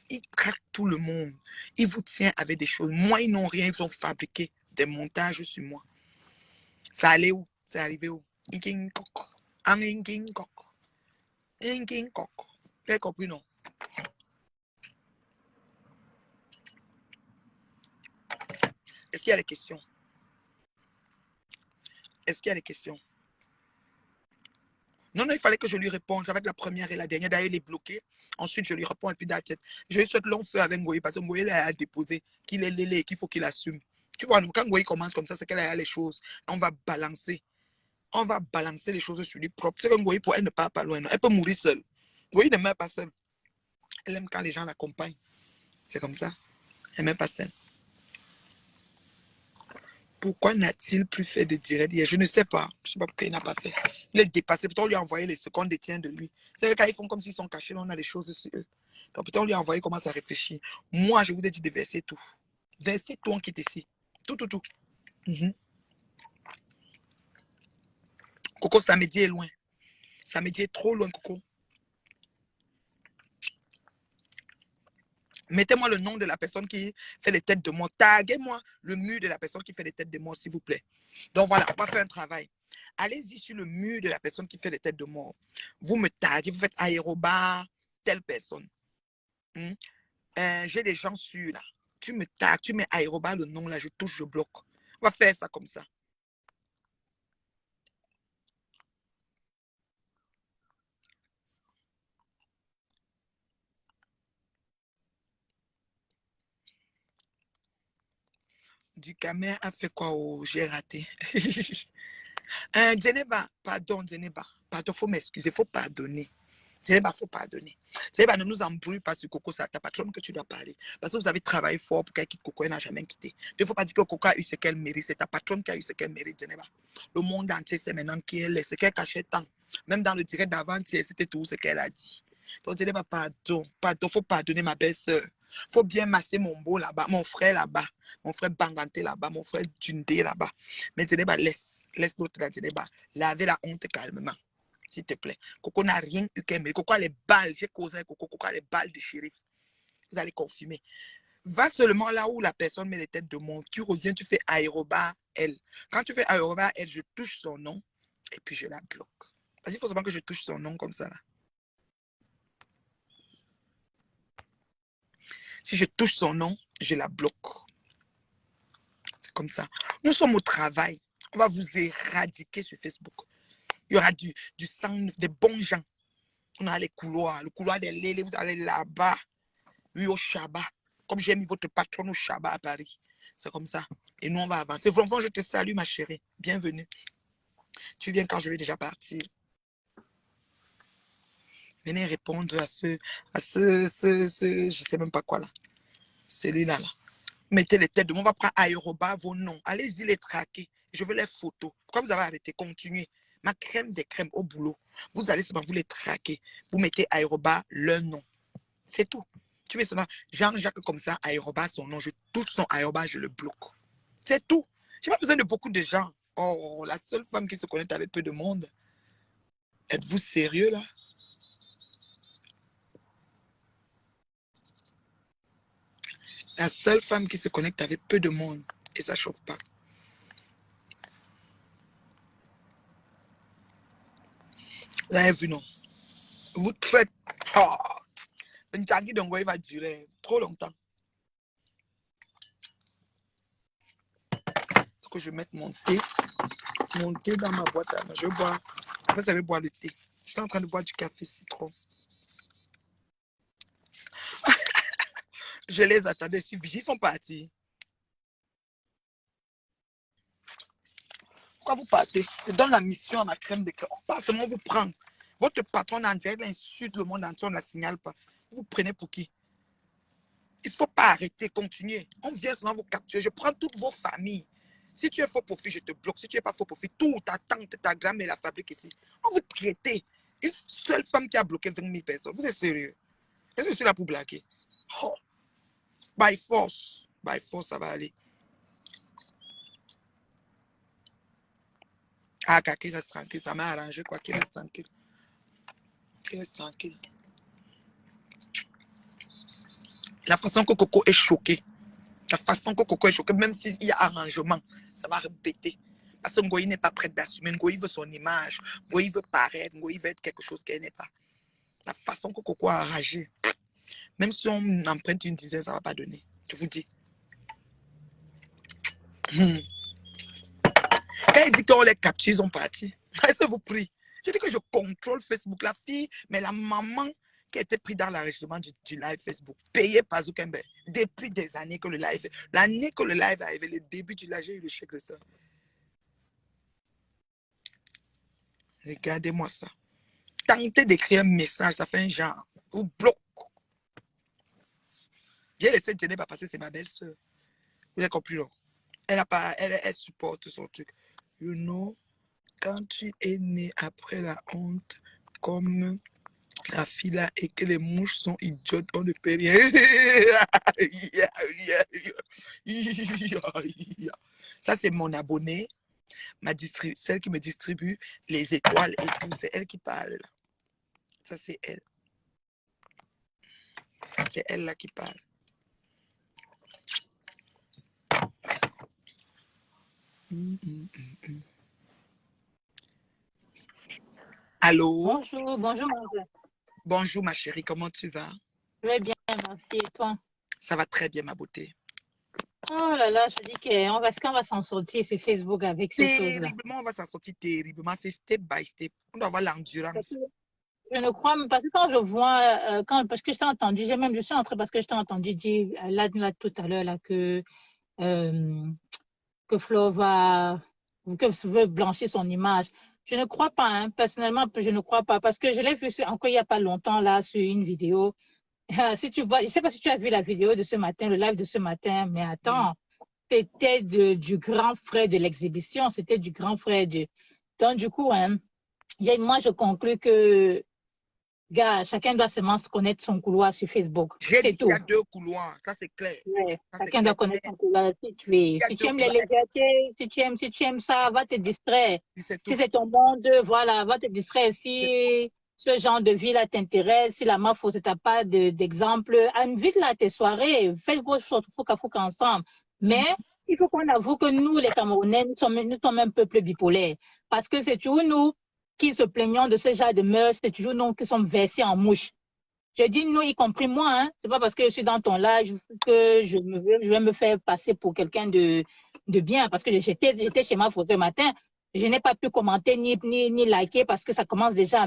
ils traquent tout le monde. Ils vous tiennent avec des choses. Moi, ils n'ont rien. Ils ont fabriqué des montages sur moi. Ça allait où? C'est arrivé où? Inking coq. Inking coq. Inking coq. Vous avez compris, non? Est-ce qu'il y a des questions? Est-ce qu'il y a des questions? Non, non, il fallait que je lui réponde. Ça va être la première et la dernière. D'ailleurs, il est bloqué. Ensuite, je lui réponds et puis d'attitude. Je lui souhaite long feu avec Ngoyi parce que Ngoyi a déposé qu'il est lélé et qu'il faut qu'il assume. Tu vois, quand Ngoyi commence comme ça, c'est qu'elle a les choses. On va balancer. On va balancer les choses sur lui propre. C'est que Ngoyi, elle ne part pas loin. Non. Elle peut mourir seule. Ngoyi ne meurt pas seule. Elle aime quand les gens l'accompagnent. C'est comme ça. Elle ne meurt pas seule. Pourquoi n'a-t-il plus fait de direct hier? Je ne sais pas. Je ne sais pas pourquoi il n'a pas fait. Il est dépassé. Peut-être on lui a envoyé les secondes détient de lui. C'est que quand ils font comme s'ils sont cachés, là, on a des choses sur eux. Donc peut-être on lui a envoyé, commence à réfléchir. Moi, je vous ai dit de verser tout. Verser tout, on quitte ici. Tout, tout, tout. Coco, samedi est loin. Samedi est trop loin, Coco. Mettez-moi le nom de la personne qui fait les têtes de mort. Taguez-moi le mur de la personne qui fait les têtes de mort, s'il vous plaît. Donc voilà, on va faire un travail. Allez-y sur le mur de la personne qui fait les têtes de mort. Vous me taguez, vous faites aérobar, telle personne. J'ai des gens sûrs là. tu me tags, tu mets aéroba le nom là, je touche, je bloque. On va faire ça comme ça. Du Camer a fait quoi? Oh, j'ai raté. Djeneba, pardon, Djeneba. Pardon, faut m'excuser, faut pardonner. Djeneba, faut pardonner. Djeneba, ne nous embrouille pas sur Coco, c'est à ta patronne que tu dois parler. Parce que vous avez travaillé fort pour qu'elle quitte Coco, elle n'a jamais quitté. Il ne faut pas dire que Coco a eu ce qu'elle mérite, c'est ta patronne qui a eu ce qu'elle mérite, Djeneba. Le monde entier sait maintenant qui elle est, ce qu'elle cachait tant. Même dans le direct d'avant-hier, c'était tout ce qu'elle a dit. Donc, Djeneba, pardon, pardon, faut pardonner ma belle-sœur. Faut bien masser mon beau là-bas, mon frère là-bas, mon frère Banganté là-bas, mon frère Dundé là-bas. Mais Djeneba, laisse l'autre là, Djeneba. Lavez la honte calmement, s'il te plaît. Coco n'a rien eu qu'elle mérite. Coco a les balles, j'ai causé avec Coco, Coco a les balles de shérif. Vous allez confirmer. Va seulement là où la personne met les têtes de monde. Tu reviens, tu fais aéroba elle. Quand tu fais aéroba elle, je touche son nom et puis je la bloque. Parce qu'il faut seulement que je touche son nom comme ça là. Si je touche son nom, je la bloque. C'est comme ça. Nous sommes au travail. On va vous éradiquer sur Facebook. Il y aura du sang, des bons gens. On a les couloirs. Le couloir des lélés, vous allez là-bas. Oui, au Shabbat. Comme j'ai mis votre patron au Shabbat à Paris. C'est comme ça. Et nous, on va avancer. Franchement, je te salue, ma chérie. Bienvenue. Tu viens quand je vais déjà partir. Venez répondre à ce je sais même pas quoi là. Celui-là, là. Mettez les têtes de moi, on va prendre aéroba, vos noms. Allez-y les traquer. Je veux les photos. Pourquoi vous avez arrêté? Continuez. Ma crème des crèmes au boulot. Vous allez seulement vous les traquer. Vous mettez aéroba, leur nom. C'est tout. Tu mets seulement Jean-Jacques comme ça, aéroba, son nom. Je touche son aéroba, je le bloque. C'est tout. Je n'ai pas besoin de beaucoup de gens. Oh, la seule femme qui se connecte avec peu de monde. Êtes-vous sérieux là? La seule femme qui se connecte avec peu de monde. Et ça ne chauffe pas. Vous avez vu, non? Vous traitez. Oh, le Ndjagi Dongo, il va durer trop longtemps. Il faut que je mette mon thé dans ma boîte à main. Je vais boire. Après, ça va boire le thé. Je suis en train de boire du café citron. Je les attendais. Je suis vigile, ils sont partis. Pourquoi vous partez? Je donne la mission à ma crème de crème. Pas seulement vous prendre. Votre patron en direct insulte le monde entier, on ne la signale pas. Vous prenez pour qui? Il ne faut pas arrêter, continuer. On vient seulement vous capturer. Je prends toutes vos familles. Si tu es faux profil, je te bloque. Si tu n'es pas faux profil, tout, ta tante, ta grand-mère, la fabrique ici. On vous traite. Une seule femme qui a bloqué 20 000 personnes. Vous êtes sérieux? Est-ce que je suis là pour blaguer? Oh. By force. By force, ça va aller. Ah, qui reste tranquille. Ça m'a arrangé, quoi. Qui reste tranquille. Qui reste tranquille. La façon que Coco est choqué. La façon que Coco est choqué, même s'il y a arrangement, ça va répéter. Parce que Ngoï n'est pas prête d'assumer. Ngoï veut son image. Ngoï veut paraître. Ngoï veut être quelque chose qu'elle n'est pas. La façon que Coco a enragé. Même si on emprunte une dizaine, ça ne va pas donner. Je vous dis. Quand il dit qu'on les capture, ils ont parti. Je vous prie. Je dis que je contrôle Facebook. La fille, mais la maman qui a été prise dans l'enregistrement du live Facebook, payée par Zoukembe, depuis des années que le live, l'année que le live est arrivé, le début du live, j'ai eu le chèque de ça. Regardez-moi ça. Tentez d'écrire un message, ça fait un genre. Ou bloque. J'ai laissé Jenny pas passer, c'est ma belle-sœur. Vous avez compris, non? Elle supporte son truc. You know, quand tu es né après la honte, comme la fille là, et que les mouches sont idiotes, on ne peut rien. Ça, c'est mon abonné, celle qui me distribue les étoiles et tout. C'est elle qui parle là. Ça, c'est elle. C'est elle là qui parle. Allô? Bonjour, bonjour. Bonjour ma chérie, comment tu vas? Je vais bien, merci. Et toi? Ça va très bien ma beauté. Oh là là, je dis est-ce qu'on va s'en sortir sur Facebook avec ces choses-là? Terriblement, on va s'en sortir terriblement. C'est step by step. On doit avoir Parce que l'endurance. je ne crois, parce que quand je vois, parce que je t'ai entendu, je suis entrée parce que je t'ai entendu dire là tout à l'heure là euh, que Flo veut blanchir son image. Je ne crois pas, hein. Personnellement, je ne crois pas parce que je l'ai vu encore il n'y a pas longtemps là sur une vidéo. Si tu vois, je ne sais pas si tu as vu la vidéo de ce matin, le live de ce matin, mais Mm. attends, c'était du grand frère de l'exhibition, c'était du grand frère du. Donc, du coup, hein, moi, je conclus que, gars, chacun doit seulement connaître son couloir sur Facebook. J'ai C'est dit qu'il y tout. a deux couloirs. Ça, c'est clair. Ouais, Ça, c'est chacun clair. doit connaître Mais son couloir. il y a Si tu deux aimes les couloirs. légèretés, si tu aimes ça, va te distraire. Puis c'est Si tout. c'est ton monde, voilà, va te distraire. Si ce genre de vie-là t'intéresse, si la mafia, c'est t'as pas d'exemple, invite-la à tes soirées, faites vos choses, fouca ensemble. Mais il faut qu'on avoue que nous, les Camerounais, nous sommes un peuple bipolaire. Parce que c'est toujours nous qui se plaignons de ce genre de mœurs, c'est toujours nous qui sommes versés en mouche. Je dis nous, y compris moi, hein. C'est pas parce que je suis dans ton âge que je vais me faire passer pour quelqu'un de bien. Parce que j'étais chez ma photo ce matin. Je n'ai pas pu commenter ni liker parce que ça commence déjà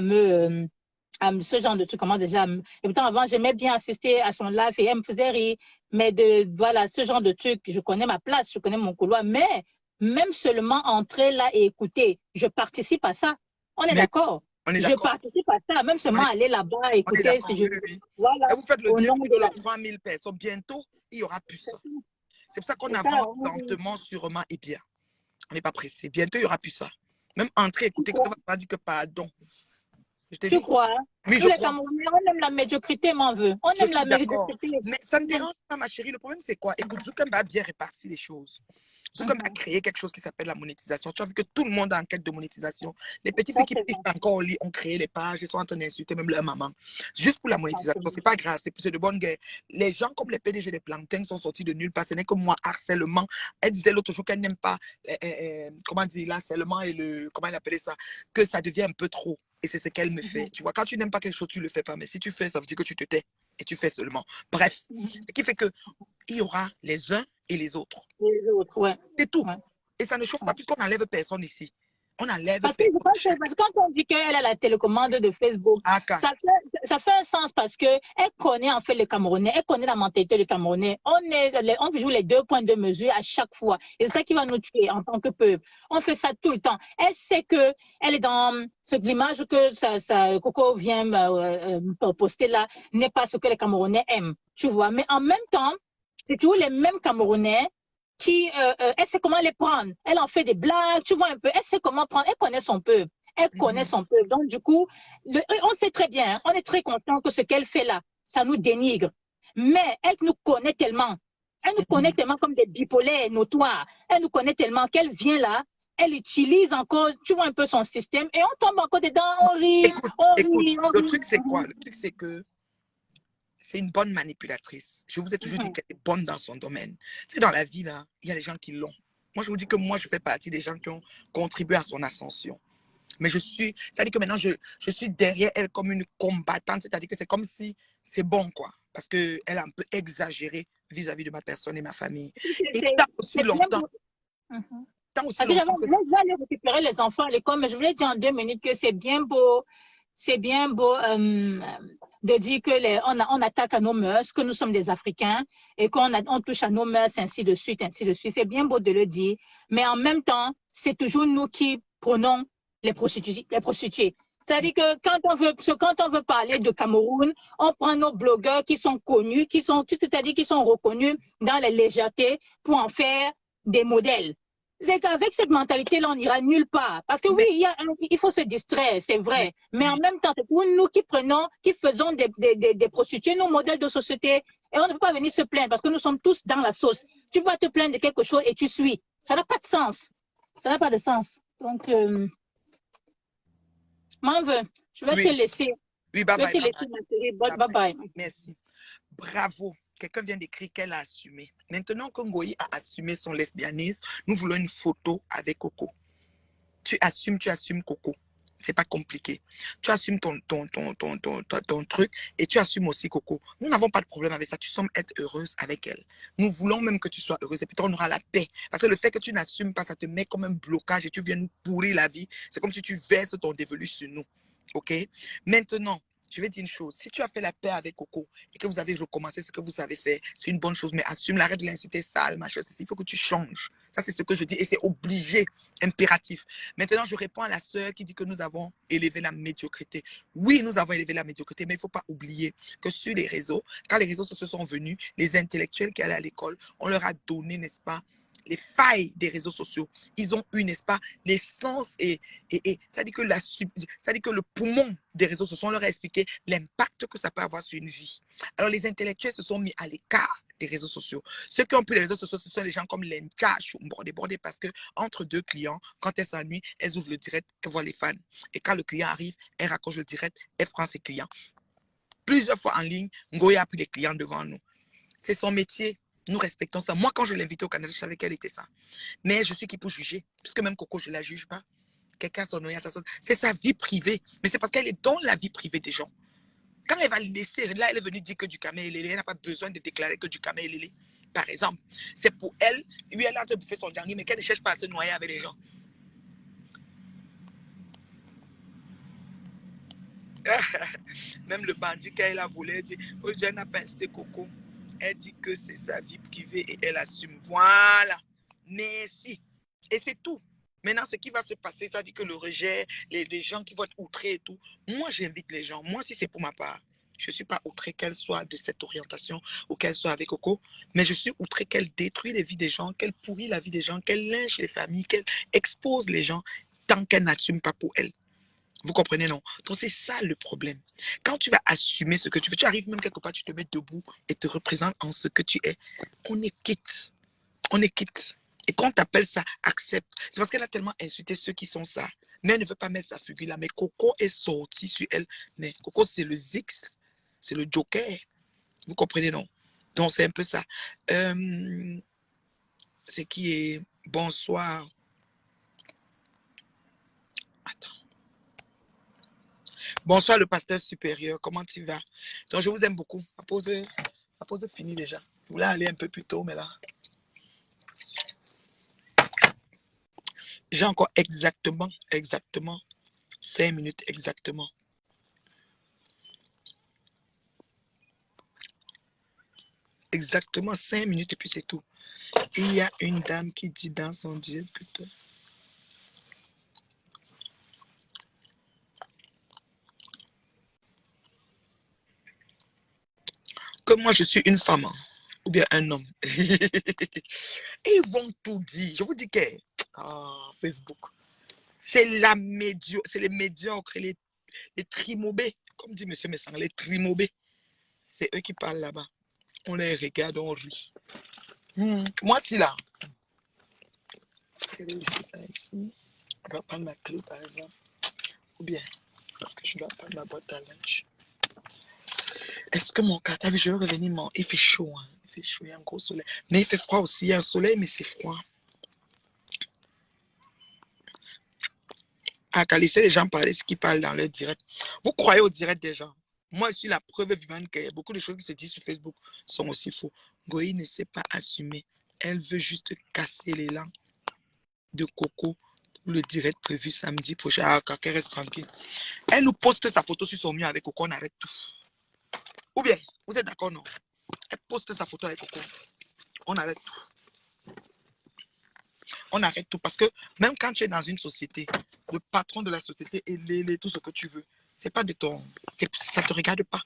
ce genre de truc commence déjà à me. Et pourtant, avant, j'aimais bien assister à son live et elle me faisait rire. Mais voilà, ce genre de truc, je connais ma place, je connais mon couloir. Mais même seulement entrer là et écouter, je participe à ça. On est Mais d'accord. on est Je d'accord. participe à ça, même On seulement est, aller là-bas, on est écouter, d'accord. Oui, oui, oui. voilà, Et vous faites le au nom 2000 de ou la. le 3000 personnes. Bientôt, il y aura plus ça. C'est pour ça qu'on C'est ça, avance lentement, sûrement et bien. On n'est pas pressé. Bientôt, il n'y aura plus ça. Même entrer, écouter, quelqu'un va pas dire que pardon. Je te tu dis. crois, hein? Oui, Nous, je les crois. Camerounais, on aime la médiocrité, m'en veut. On Je aime suis la d'accord. médiocrité. Mais ça ne dérange pas, ma chérie. Le problème, c'est quoi? Écoute, Zuckerberg a bien réparti les choses. Zuckerberg a créé quelque chose qui s'appelle la monétisation. Tu as vu que tout le monde est en quête de monétisation. Les petits Ça, filles qui c'est pissent vrai. encore au lit ont créé les pages. Ils sont en train d'insulter même leur maman. Juste pour la monétisation. C'est pas grave. C'est de bonne guerre. Les gens comme les PDG des plantains sont sortis de nulle part. Ce n'est que moi, harcèlement. Elle disait l'autre jour qu'elle n'aime pas, comment dire, l'harcèlement et le, comment elle appelait ça, que ça devient un peu trop. Et c'est ce qu'elle me fait. Tu vois, quand tu n'aimes pas quelque chose, tu ne le fais pas. Mais si tu fais, ça veut dire que tu te tais. Et tu fais seulement. Bref. Ce qui fait que il y aura les uns et les autres. Les autres, ouais. C'est tout. Ouais. Et ça ne chauffe pas puisqu'on n'enlève personne ici. On n'enlève Parce que je personne. pense que parce que quand on dit qu'elle a la télécommande de Facebook, Aka. ça fait un sens parce que elle connaît en fait les Camerounais, elle connaît la mentalité des Camerounais. On joue les deux points de mesure à chaque fois. Et c'est ça qui va nous tuer en tant que peuple. On fait ça tout le temps. Elle sait que elle est dans ce l'image que Coco vient poster là n'est pas ce que les Camerounais aiment. Tu vois. Mais en même temps, c'est toujours les mêmes Camerounais elle sait comment les prendre. Elle en fait des blagues, tu vois un peu. Elle sait comment prendre. Elle connaît son peuple. Elle connaît son peuple. Donc, du coup, on sait très bien, hein, on est très conscient que ce qu'elle fait là, ça nous dénigre. Mais elle nous connaît tellement. Elle nous connaît tellement comme des bipolaires notoires. Elle nous connaît tellement qu'elle vient là, elle utilise encore, tu vois un peu son système et on tombe encore dedans, on rit, Écoute, le truc c'est quoi? Le truc c'est que c'est une bonne manipulatrice. Je vous ai toujours dit qu'elle est bonne dans son domaine. Tu sais, dans la vie, là, il y a des gens qui l'ont. Moi, je vous dis que moi, je fais partie des gens qui ont contribué à son ascension. Mais c'est-à-dire que maintenant, je suis derrière elle comme une combattante. C'est-à-dire que c'est comme si c'est bon, quoi. Parce qu'elle a un peu exagéré vis-à-vis de ma personne et ma famille. Et tant aussi longtemps, Parce que j'allais aller récupérer les enfants à l'école, mais je voulais dire en 2 minutes que c'est bien beau de dire que on attaque à nos mœurs, que nous sommes des Africains et on touche à nos mœurs, ainsi de suite, ainsi de suite. C'est bien beau de le dire, mais en même temps, c'est toujours nous qui prenons les prostituées. C'est-à-dire que quand on veut parler de Cameroun, on prend nos blogueurs qui sont connus, c'est-à-dire qui sont reconnus dans les légèretés pour en faire des modèles. C'est qu'avec cette mentalité-là, on n'ira nulle part. Parce que oui, il faut se distraire, c'est vrai. Mais en même temps, c'est pour nous qui faisons des prostituées, nos modèles de société. Et on ne peut pas venir se plaindre parce que nous sommes tous dans la sauce. Tu vas te plaindre de quelque chose et tu suis. Ça n'a pas de sens. Ça n'a pas de sens. Donc, m'en veux. Je vais te laisser. Oui, bye bye. Je vais te laisser, ma chérie. Bye bye. Merci. Bravo. Quelqu'un vient d'écrire qu'elle a assumé. Maintenant que Ngoyi a assumé son lesbianisme, nous voulons une photo avec Coco. Tu assumes Coco. C'est pas compliqué. Tu assumes ton truc et tu assumes aussi Coco. Nous n'avons pas de problème avec ça. Tu sembles être heureuse avec elle. Nous voulons même que tu sois heureuse et peut-être on aura la paix. Parce que le fait que tu n'assumes pas, ça te met comme un blocage et tu viens nous pourrir la vie. C'est comme si tu verses ton dévolu sur nous. OK? Maintenant, je vais dire une chose. Si tu as fait la paix avec Coco et que vous avez recommencé ce que vous avez fait, c'est une bonne chose. Mais assume, arrête de l'insulter sale, machin. Il faut que tu changes. Ça, c'est ce que je dis et c'est obligé, impératif. Maintenant, je réponds à la sœur qui dit que nous avons élevé la médiocrité. Oui, nous avons élevé la médiocrité, mais il ne faut pas oublier que sur les réseaux, quand les réseaux sociaux sont venus, les intellectuels qui allaient à l'école, on leur a donné, n'est-ce pas, les failles des réseaux sociaux. Ils ont eu, n'est-ce pas, l'essence et ça dit que ça dit que le poumon des réseaux sociaux, on leur a expliqué l'impact que ça peut avoir sur une vie. Alors, les intellectuels se sont mis à l'écart des réseaux sociaux. Ceux qui ont pris les réseaux sociaux, ce sont les gens comme Lencha, débordés parce que entre deux clients, quand elles s'ennuient, elles ouvrent le direct, elles voient les fans. Et quand le client arrive, elles raccrochent le direct, elles prennent ses clients. Plusieurs fois en ligne, Ngoya a pris des clients devant nous. C'est son métier. Nous respectons ça. Moi, quand je l'ai invitée au Canada, je savais qu'elle était ça. Mais je suis qui pour juger. Puisque même Coco, je ne la juge pas. Quelqu'un a son oeil, c'est sa vie privée. Mais c'est parce qu'elle est dans la vie privée des gens. Quand elle va laisser, là, elle est venue dire que du camé et lélé, elle n'a pas besoin de déclarer que du camé et lélé. Par exemple, c'est pour elle, oui, elle a en train de bouffer son dernier, mais qu'elle ne cherche pas à se noyer avec les gens. Même le bandit, quand elle a volé, elle dit, oh, je n'ai pas insulté Coco. Elle dit que c'est sa vie privée et elle assume. Voilà. Merci. Et c'est tout. Maintenant, ce qui va se passer, ça dit que le rejet, les gens qui vont être outrés et tout. Moi, j'invite les gens. Moi, si c'est pour ma part, je ne suis pas outré qu'elle soit de cette orientation ou qu'elle soit avec Coco, mais je suis outré qu'elle détruit les vies des gens, qu'elle pourrit la vie des gens, qu'elle lynche les familles, qu'elle expose les gens tant qu'elle n'assume pas pour elle. Vous comprenez, non? Donc, c'est ça le problème. Quand tu vas assumer ce que tu veux, tu arrives même quelque part, tu te mets debout et te représentes en ce que tu es. On est quitte. On est quitte. Et quand on t'appelle ça, accepte. C'est parce qu'elle a tellement insulté ceux qui sont ça. Mais elle ne veut pas mettre sa figure là. Mais Coco est sorti sur elle. Mais Coco, c'est le Zix. C'est le Joker. Vous comprenez, non? Donc, c'est un peu ça. C'est qui est... Bonsoir. Attends. Bonsoir le pasteur supérieur, comment tu vas? Donc je vous aime beaucoup. La pause est finie déjà. Je voulais aller un peu plus tôt, mais là. J'ai encore exactement 5 minutes exactement. Exactement 5 minutes et puis c'est tout. Il y a une dame qui dit dans son Dieu plutôt. Que moi je suis une femme ou bien un homme. Ils vont tout dire. Je vous dis que Facebook, c'est les médiocres, les trimobés, comme dit M. Messang, les trimobés. C'est eux qui parlent là-bas. On les regarde, on rit. Moi, si là. Je vais laisser ça ici. On va prendre ma clé, par exemple. Ou bien, parce que je dois prendre ma boîte à linge. Est-ce que mon cartable, je vais revenir, il fait chaud, hein. Il fait chaud, il y a un gros soleil. Mais il fait froid aussi. Il y a un soleil, mais c'est froid. Qu'à laisser les gens parler ce qu'ils parlent dans leur direct. Vous croyez au direct des gens. Moi, je suis la preuve vivante que beaucoup de choses qui se disent sur Facebook sont aussi faux. Goï ne sait pas assumer. Elle veut juste casser l'élan de Coco pour le direct prévu samedi prochain. Qu'elle reste tranquille. Elle nous poste sa photo sur son mur avec Coco, on arrête tout. Ou bien, vous êtes d'accord, non? Elle poste sa photo avec Coco. On arrête tout. On arrête tout parce que même quand tu es dans une société, le patron de la société est tout ce que tu veux. C'est pas de ton... Ça ne te regarde pas.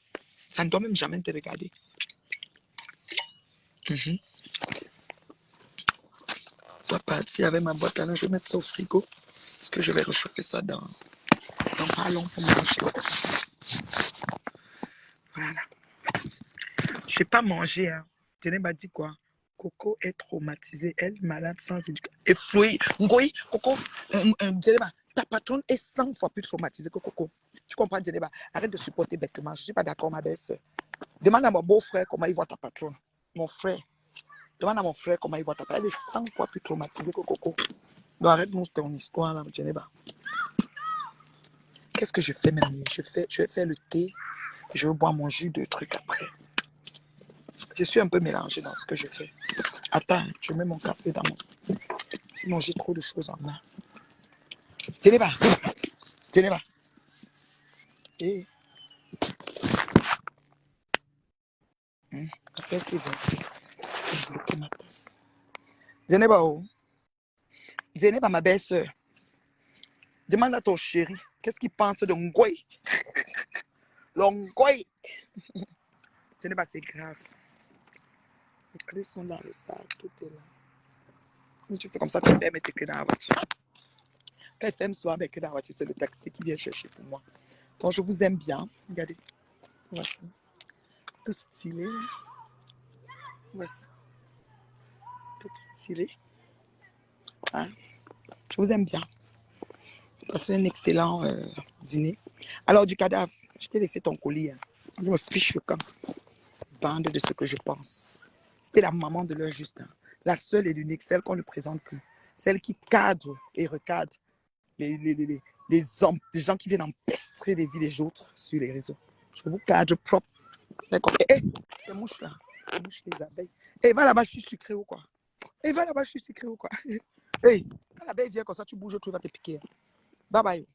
Ça ne doit même jamais te regarder. Je dois partir avec ma boîte à linge. Je vais mettre ça au frigo. Parce que je vais réchauffer ça dans pas long pour manger. Voilà. Je n'ai pas mangé. Hein. Tenez m'a dit quoi? Coco est traumatisée. Elle malade sans éducation. Et fouille. Ngoï, Coco, ta patronne est 100 fois plus traumatisée que Coco. Tu comprends, Djeneba? Arrête de supporter bêtement. Je ne suis pas d'accord, ma belle-sœur. Demande à mon beau-frère comment il voit ta patronne. Mon frère. Demande à mon frère comment il voit ta patronne. Elle est 100 fois plus traumatisée que Coco. Donc arrête-nous ton histoire, là, Djeneba. Qu'est-ce que je fais maintenant? Je vais faire le thé. Je vais boire mon jus de trucs après. Je suis un peu mélangée dans ce que je fais. Attends, je mets mon café dans mon... Sinon, j'ai trop de choses en main. Tenez pas. Tenez pas. Et... Café, c'est versé. Je vais bloquer ma tasse. Zeneba, oh. Zeneba, ma belle-sœur. Demande à ton chéri, qu'est-ce qu'il pense de Ngoy? L'Ongoy. Zeneba, c'est grave. Les clés sont dans le sac, tout est là. Mais tu fais comme ça, tu fais mettre tes clés dans la voiture. Quand il fait me soir avec dans la voiture, c'est le taxi qui vient chercher pour moi. Donc, je vous aime bien. Regardez. Voici. Tout stylé. Voici. Tout stylé. Hein? Je vous aime bien. Passez un excellent dîner. Alors, du cadavre, je t'ai laissé ton colis. Hein. Je me fiche le camp. Bande de ce que je pense. C'était la maman de leur Justin. La seule et l'unique, celle qu'on ne présente plus. Celle qui cadre et recadre les hommes, des gens qui viennent empestrer les vies des autres sur les réseaux. Je vous cadre propre. D'accord. Hé, les mouches là. Les mouches, les abeilles. Hé, va là-bas, je suis sucré ou quoi? Hé, va là-bas, je suis sucré ou quoi? Hé, quand l'abeille vient comme ça, tu bouges, tu vas te piquer. Bye bye.